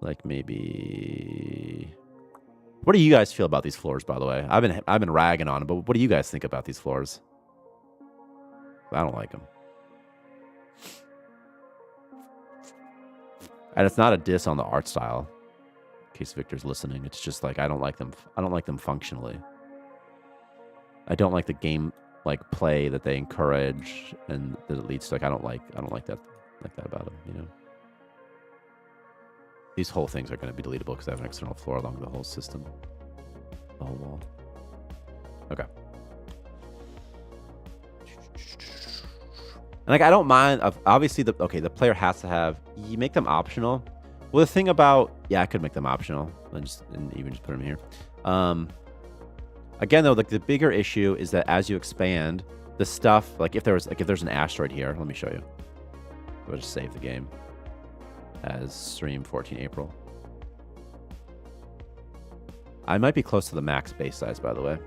Like maybe... What do you guys feel about these floors, by the way? I've been ragging on them, but what do you guys think about these floors? I don't like them. And it's not a diss on the art style. In case Victor's listening, it's just like I don't like them. I don't like them functionally. I don't like the game like play that they encourage and that it leads to. Like I don't like that about them. You know. These whole things are going to be deletable because I have an external floor along the whole system, the whole wall. Okay. And like I don't mind. Obviously, the player has to have. You make them optional. Well, the thing about I could make them optional and even just put them here. Again, though, like the bigger issue is that as you expand, the stuff like if there's an asteroid here, let me show you. We'll just save the game as stream 14 April. I might be close to the max base size, by the way.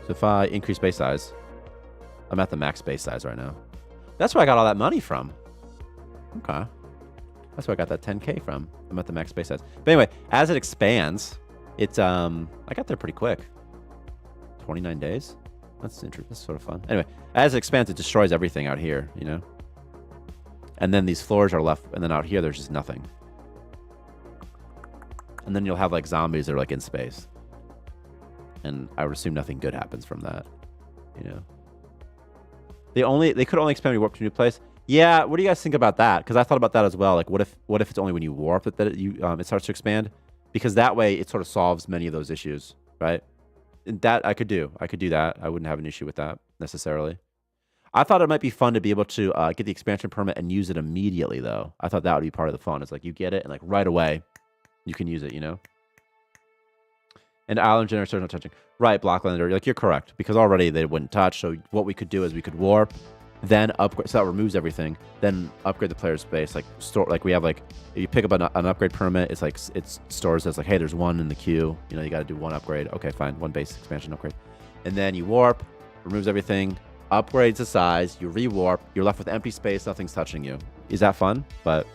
So if I increase base size, I'm at the max base size right now. That's where I got all that money from. Okay. That's where I got that 10K from. I'm at the max base size. But anyway, as it expands, it's I got there pretty quick. 29 days. That's interesting. That's sort of fun. Anyway, as it expands, it destroys everything out here, you know? And then these floors are left, and then out here, there's just nothing. And then you'll have like zombies that are like in space. And I would assume nothing good happens from that, you know? They could only expand when you warp to a new place. Yeah, what do you guys think about that? Because I thought about that as well. Like, what if it's only when you warp that it starts to expand? Because that way it sort of solves many of those issues, right? And that I could do. I could do that. I wouldn't have an issue with that necessarily. I thought it might be fun to be able to get the expansion permit and use it immediately, though. I thought that would be part of the fun. It's like you get it and like right away you can use it, you know? And island generator no touching. Right, Blocklander. Like you're correct because already they wouldn't touch. So what we could do is we could warp, then upgrade. So that removes everything. Then upgrade the player's space. Like store. Like we have like if you pick up an upgrade permit, it's like it stores as like hey, there's one in the queue. You know, you got to do one upgrade. Okay, fine, one base expansion upgrade, and then you warp, removes everything, upgrades the size. You rewarp. You're left with empty space. Nothing's touching you. Is that fun? But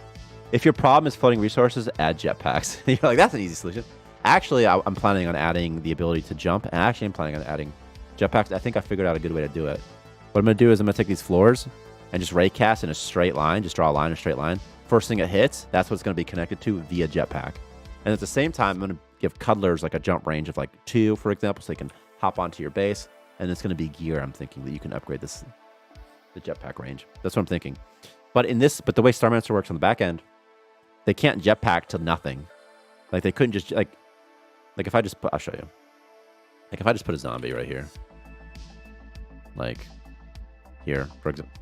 if your problem is floating resources, add jetpacks. You're like that's an easy solution. Actually, I'm planning on adding the ability to jump, and actually I'm planning on adding jetpacks. I think I figured out a good way to do it. What I'm going to do is I'm going to take these floors and just raycast in a straight line, just draw a line in a straight line. First thing it hits, that's what it's going to be connected to via jetpack. And at the same time, I'm going to give cuddlers like a jump range of like 2, for example, so they can hop onto your base. And it's going to be gear, I'm thinking, that you can upgrade the jetpack range. That's what I'm thinking. But the way Starmancer works on the back end, they can't jetpack to nothing. Like they couldn't just like if I just I'll show you. Like if I just put a zombie right here, like here, for example,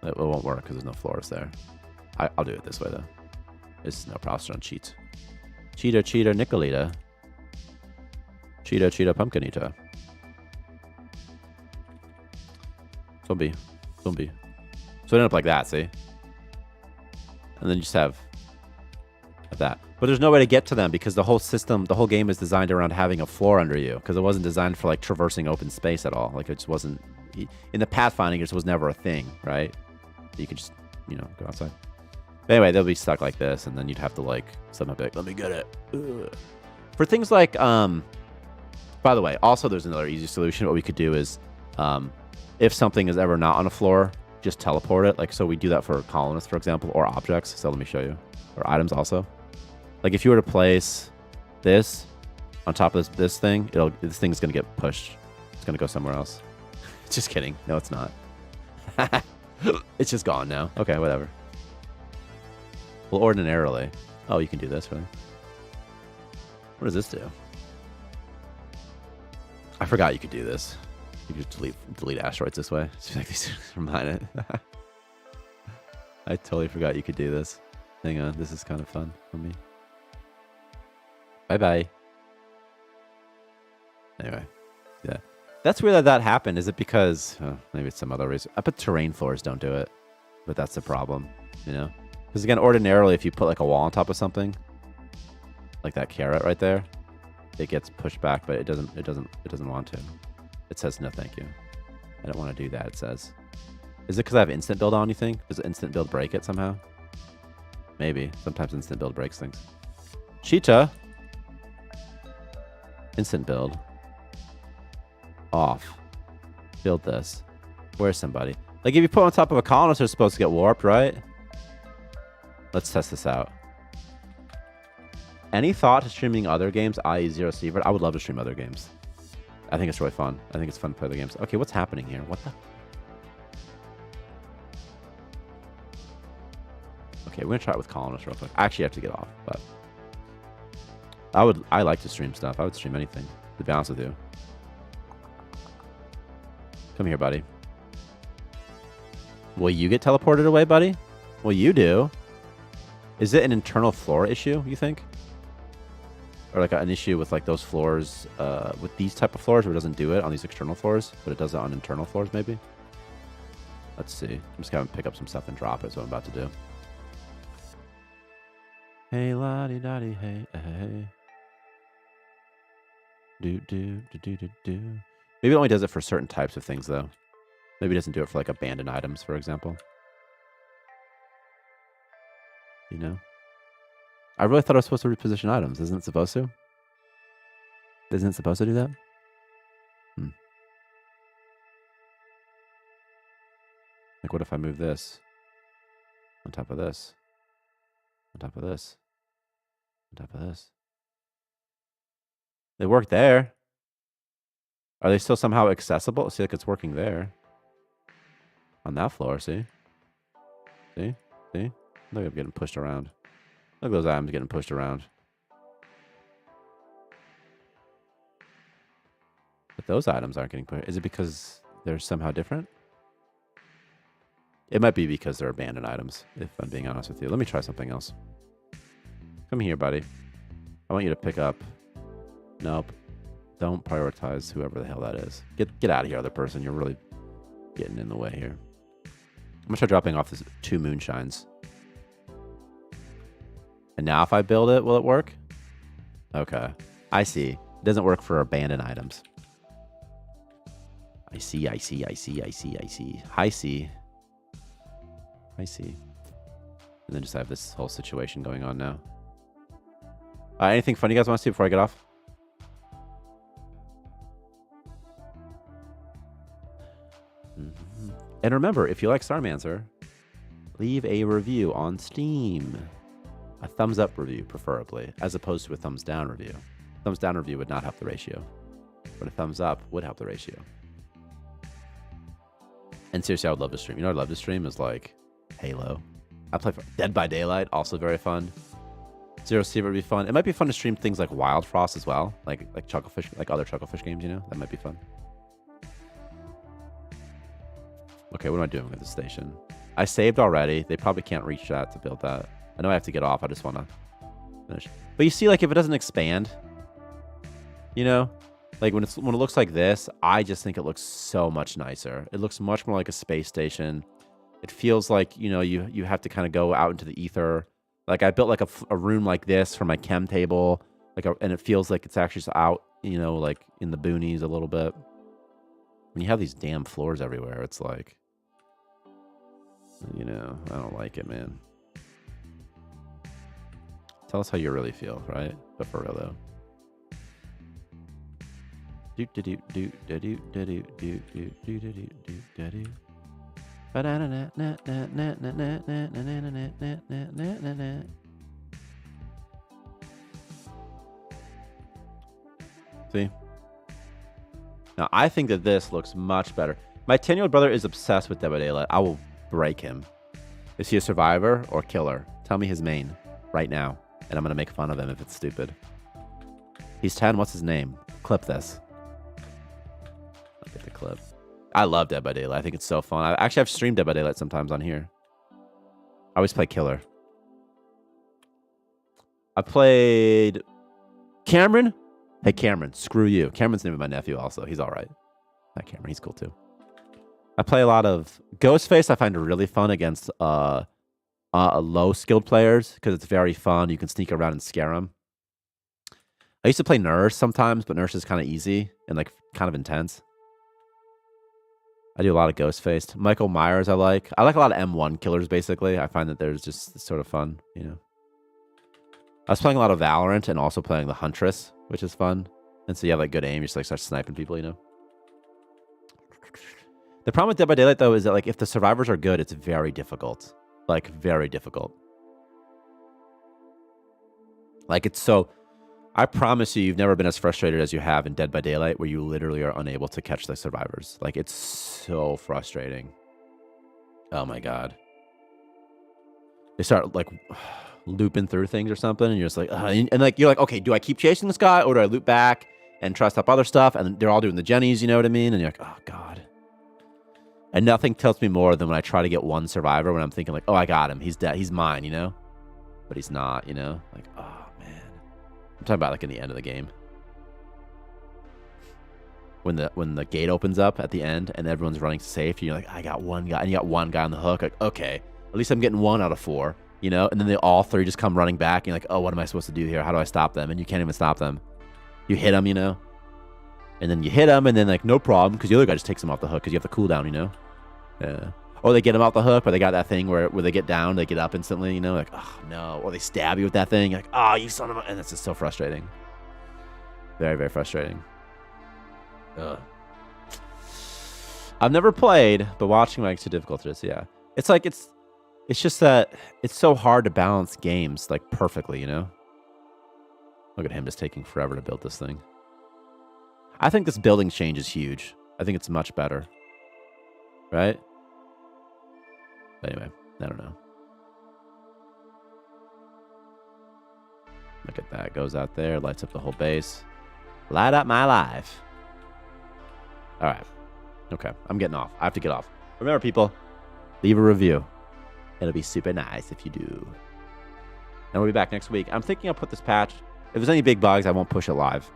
it won't work because there's no floors there. I'll do it this way though. This is no processor on cheats. Cheetah, Nicolita. Cheetah, Pumpkinita. Zombie. So it ended up like that, see? And then you just have that. But there's no way to get to them because the whole system, the whole game is designed around having a floor under you because it wasn't designed for like traversing open space at all. Like it just wasn't, in the pathfinding, it just was never a thing, right? You could just, go outside. But anyway, they'll be stuck like this and then you'd have to like, somehow be like, let me get it. Ugh. For things like, by the way, also there's another easy solution. What we could do is, if something is ever not on a floor, just teleport it. Like, so we do that for colonists, for example, or objects. So let me show you. Or items also. Like if you were to place this on top of this thing, this thing's gonna get pushed. It's gonna go somewhere else. Just kidding. No, it's not. It's just gone now. Okay, whatever. Well, ordinarily. Oh, you can do this, really? What does this do? I forgot you could do this. You could just delete asteroids this way. Just like these remind it. I totally forgot you could do this. Hang on, this is kind of fun for me. Bye-bye. Anyway, yeah. That's weird that happened. Is it because... maybe it's some other reason. I bet terrain floors don't do it. But that's the problem, Because again, ordinarily, if you put like a wall on top of something, like that carrot right there, it gets pushed back, but it doesn't want to. It says, no, thank you. I don't want to do that, it says. Is it because I have instant build on, you think? Does instant build break it somehow? Maybe. Sometimes instant build breaks things. Cheetah. Instant build. Off. Build this. Where's somebody? Like if you put on top of a colonist, they're supposed to get warped, right? Let's test this out. Any thought to streaming other games, i.e. Zero Seavert? I would love to stream other games. I think it's really fun. I think it's fun to play the games. Okay, what's happening here? What the... Okay, we're gonna try it with colonists real quick. I actually have to get off, but I like to stream stuff. I would stream anything, to be honest with you. Come here, buddy. Will you get teleported away, buddy? Well, you do. Is it an internal floor issue, you think? Or like an issue with like those floors, with these type of floors where it doesn't do it on these external floors, but it does it on internal floors maybe? Let's see. I'm just going to pick up some stuff and drop it. That's what I'm about to do. Hey, la-di-da-di, hey, hey. Do. Maybe it only does it for certain types of things, though. Maybe it doesn't do it for, like, abandoned items, for example. You know? I really thought I was supposed to reposition items. Isn't it supposed to? Isn't it supposed to do that? Like, what if I move this on top of this, on top of this, on top of this? They work there. Are they still somehow accessible? See, like it's working there. On that floor, see? See? See? Look, I'm getting pushed around. Look at those items getting pushed around. But those items aren't getting pushed. Is it because they're somehow different? It might be because they're abandoned items, if I'm being honest with you. Let me try something else. Come here, buddy. I want you to pick up. Nope. Don't prioritize whoever the hell that is. Get out of here, other person. You're really getting in the way here. I'm going to try dropping off this 2 moonshines. And now if I build it, will it work? Okay. I see. It doesn't work for abandoned items. I see. I see. And then just have this whole situation going on now. Anything fun you guys want to see before I get off? And remember, if you like Starmancer, leave a review on Steam. A thumbs up review, preferably, as opposed to a thumbs down review. Thumbs down review would not help the ratio, but a thumbs up would help the ratio. And seriously, I would love to stream. You know what I'd love to stream is like Halo. I play for Dead by Daylight, also very fun. Zero Sea would be fun. It might be fun to stream things like Wild Frost as well, like Chucklefish, like other Chucklefish games. You know, that might be fun. Okay, what am I doing with the station? I saved already. They probably can't reach that to build that. I know I have to get off. I just want to finish. But you see, like, if it doesn't expand, you know, like when it looks like this, I just think it looks so much nicer. It looks much more like a space station. It feels like, you know, you have to kind of go out into the ether. Like I built like a room like this for my chem table, and it feels like it's actually just out, you know, like in the boonies a little bit. When you have these damn floors everywhere, it's like, you know, I don't like it, man. Tell us how you really feel, right? But for real though. See? Now, I think that this looks much better. My 10-year-old brother is obsessed with Dead by Daylight. I will break him. Is he a survivor or killer? Tell me his main right now, and I'm going to make fun of him if it's stupid. He's 10. What's his name? Clip this. I'll get the clip. I love Dead by Daylight. I think it's so fun. I've streamed Dead by Daylight sometimes on here. I always play killer. I played Cameron. Hey, Cameron, screw you. Cameron's the name of my nephew also. He's all right. Hi, Cameron. He's cool too. I play a lot of Ghostface. I find it really fun against low-skilled players because it's very fun. You can sneak around and scare them. I used to play Nurse sometimes, but Nurse is kind of easy and like kind of intense. I do a lot of Ghostface. Michael Myers I like. I like a lot of M1 killers, basically. I find that there's just sort of fun, you know. I was playing a lot of Valorant and also playing the Huntress, which is fun. And so you have like good aim. You just like start sniping people, you know. The problem with Dead by Daylight, though, is that like if the survivors are good, it's very difficult. Like, very difficult. Like, it's so... I promise you've never been as frustrated as you have in Dead by Daylight, where you literally are unable to catch the survivors. Like, it's so frustrating. Oh my god. They start, like, looping through things or something, and you're just like, and like, you're like, okay, do I keep chasing this guy, or do I loop back and trust up other stuff? And they're all doing the Jennies, you know what I mean? And you're like, oh god. And nothing tells me more than when I try to get one survivor when I'm thinking like, oh, I got him. He's dead. He's mine, you know? But he's not, you know? Like, oh, man. I'm talking about like in the end of the game. When the gate opens up at the end and everyone's running safe, you're like, I got one guy. And you got one guy on the hook. Like, okay, at least I'm getting 1 out of 4, you know? And then they all 3 just come running back. And you're like, oh, what am I supposed to do here? How do I stop them? And you can't even stop them. You hit them, you know? And then you hit them, and then, like, no problem, because the other guy just takes them off the hook because you have the cooldown, you know? Yeah. Or they get them off the hook, but they got that thing where they get down, they get up instantly, you know? Like, oh, no. Or they stab you with that thing. You're like, oh, you son of a... And it's just so frustrating. Very, very frustrating. Ugh. I've never played, but watching makes it difficult to this, yeah. It's like, it's just that it's so hard to balance games, like, perfectly, you know? Look at him just taking forever to build this thing. I think this building change is huge. I think it's much better. Right? But anyway, I don't know. Look at that. Goes out there, lights up the whole base. Light up my life. All right. Okay, I'm getting off. I have to get off. Remember, people, leave a review. It'll be super nice if you do. And we'll be back next week. I'm thinking I'll put this patch. If there's any big bugs, I won't push it live.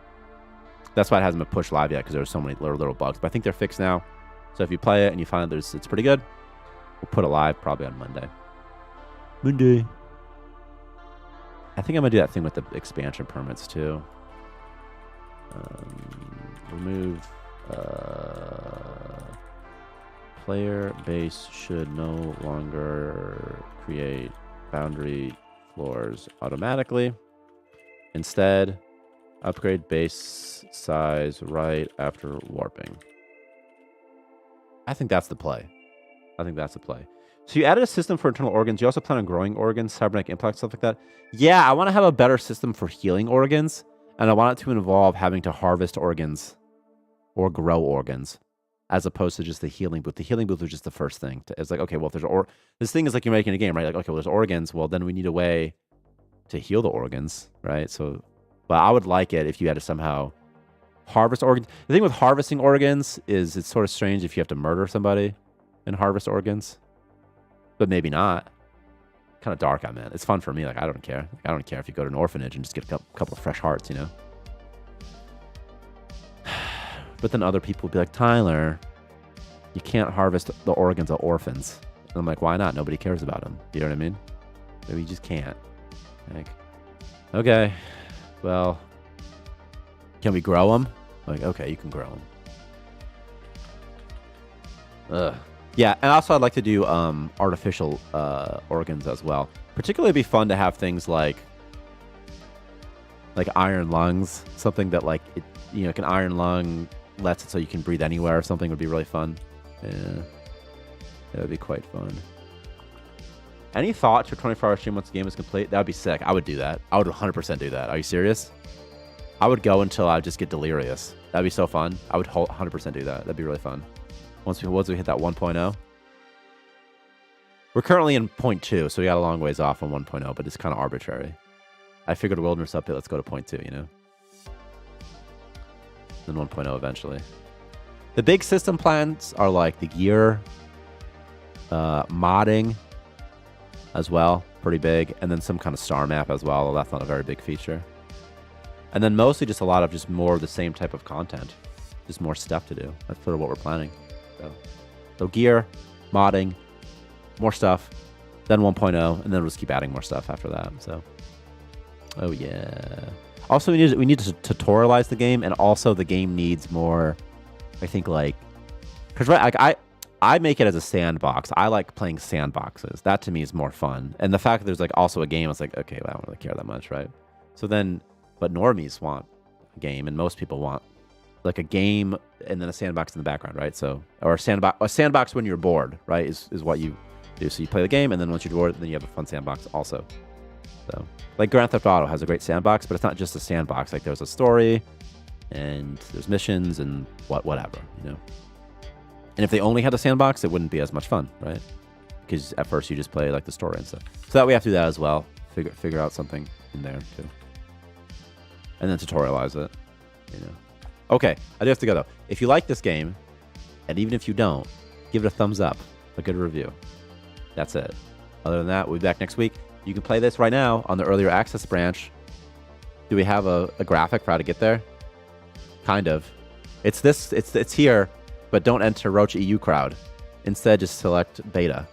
That's why it hasn't been pushed live yet, because there were so many little bugs. But I think they're fixed now. So if you play it and you find it's pretty good, we'll put it live probably on Monday. I think I'm going to do that thing with the expansion permits, too. Remove... player base should no longer create boundary floors automatically. Instead, upgrade base size right after warping. I think that's the play. So you added a system for internal organs. You also plan on growing organs, cybernetic implants, stuff like that. Yeah, I want to have a better system for healing organs, and I want it to involve having to harvest organs or grow organs, as opposed to just the healing booth. The healing booth was just the first thing. It's like, okay, well, if there's this thing is like you're making a game, right? Like, okay, well, there's organs. Well, then we need a way to heal the organs, right? So, but I would like it if you had to somehow harvest organs. The thing with harvesting organs is it's sort of strange if you have to murder somebody and harvest organs, but maybe not. Kind of dark on that. It's fun for me. Like, I don't care. I don't care if you go to an orphanage and just get a couple of fresh hearts, you know? But then other people will be like, Tyler, you can't harvest the organs of orphans. And I'm like, why not? Nobody cares about them. You know what I mean? Maybe you just can't. Like, okay, well, can we grow them? Like, okay, you can grow them. Ugh. Yeah, and also I'd like to do artificial organs as well. Particularly, it'd be fun to have things like iron lungs, something that like it, you know, like an iron lung lets it so you can breathe anywhere or something would be really fun. Yeah, that would be quite fun. Any thoughts for 24-hour stream once the game is complete? That would be sick. I would do that. I would 100% do that. Are you serious? I would go until I just get delirious. That'd be so fun. I would 100% do that. That'd be really fun. Once we hit that 1.0. We're currently in 0.2, so we got a long ways off on 1.0, but it's kind of arbitrary. I figured wilderness update, let's go to 0.2, you know? Then 1.0 eventually. The big system plans are like the gear, modding as well, pretty big, and then some kind of star map as well, although that's not a very big feature. And then mostly just a lot of just more of the same type of content. Just more stuff to do. That's sort of what we're planning. So gear, modding, more stuff, then 1.0, and then we'll just keep adding more stuff after that. So, oh yeah. Also, we need to tutorialize the game, and also the game needs more. I think because right, like I make it as a sandbox. I like playing sandboxes. That to me is more fun. And the fact that there's like also a game, it's like, okay, well, I don't really care that much, right? So then, but normies want a game, and most people want like a game and then a sandbox in the background, right? So, or a sandbox when you're bored, right? Is what you do. So you play the game, and then once you're bored, then you have a fun sandbox also. So, like Grand Theft Auto has a great sandbox, but it's not just a sandbox. Like there's a story, and there's missions, and whatever, you know. And if they only had a sandbox, it wouldn't be as much fun, right? Because at first you just play like the story and stuff. So that we have to do that as well. Figure out something in there too, and then tutorialize it, you know. Okay, I do have to go though. If you like this game, and even if you don't, Give it a thumbs up, a good review. That's it. Other than that, we'll be back next week. You can play this right now on the earlier access branch. Do we have a graphic for how to get there? Kind of. It's here, but don't enter Roach EU crowd. Instead, just select beta.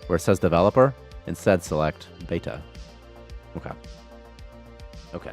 Where it says developer, instead select beta. Okay.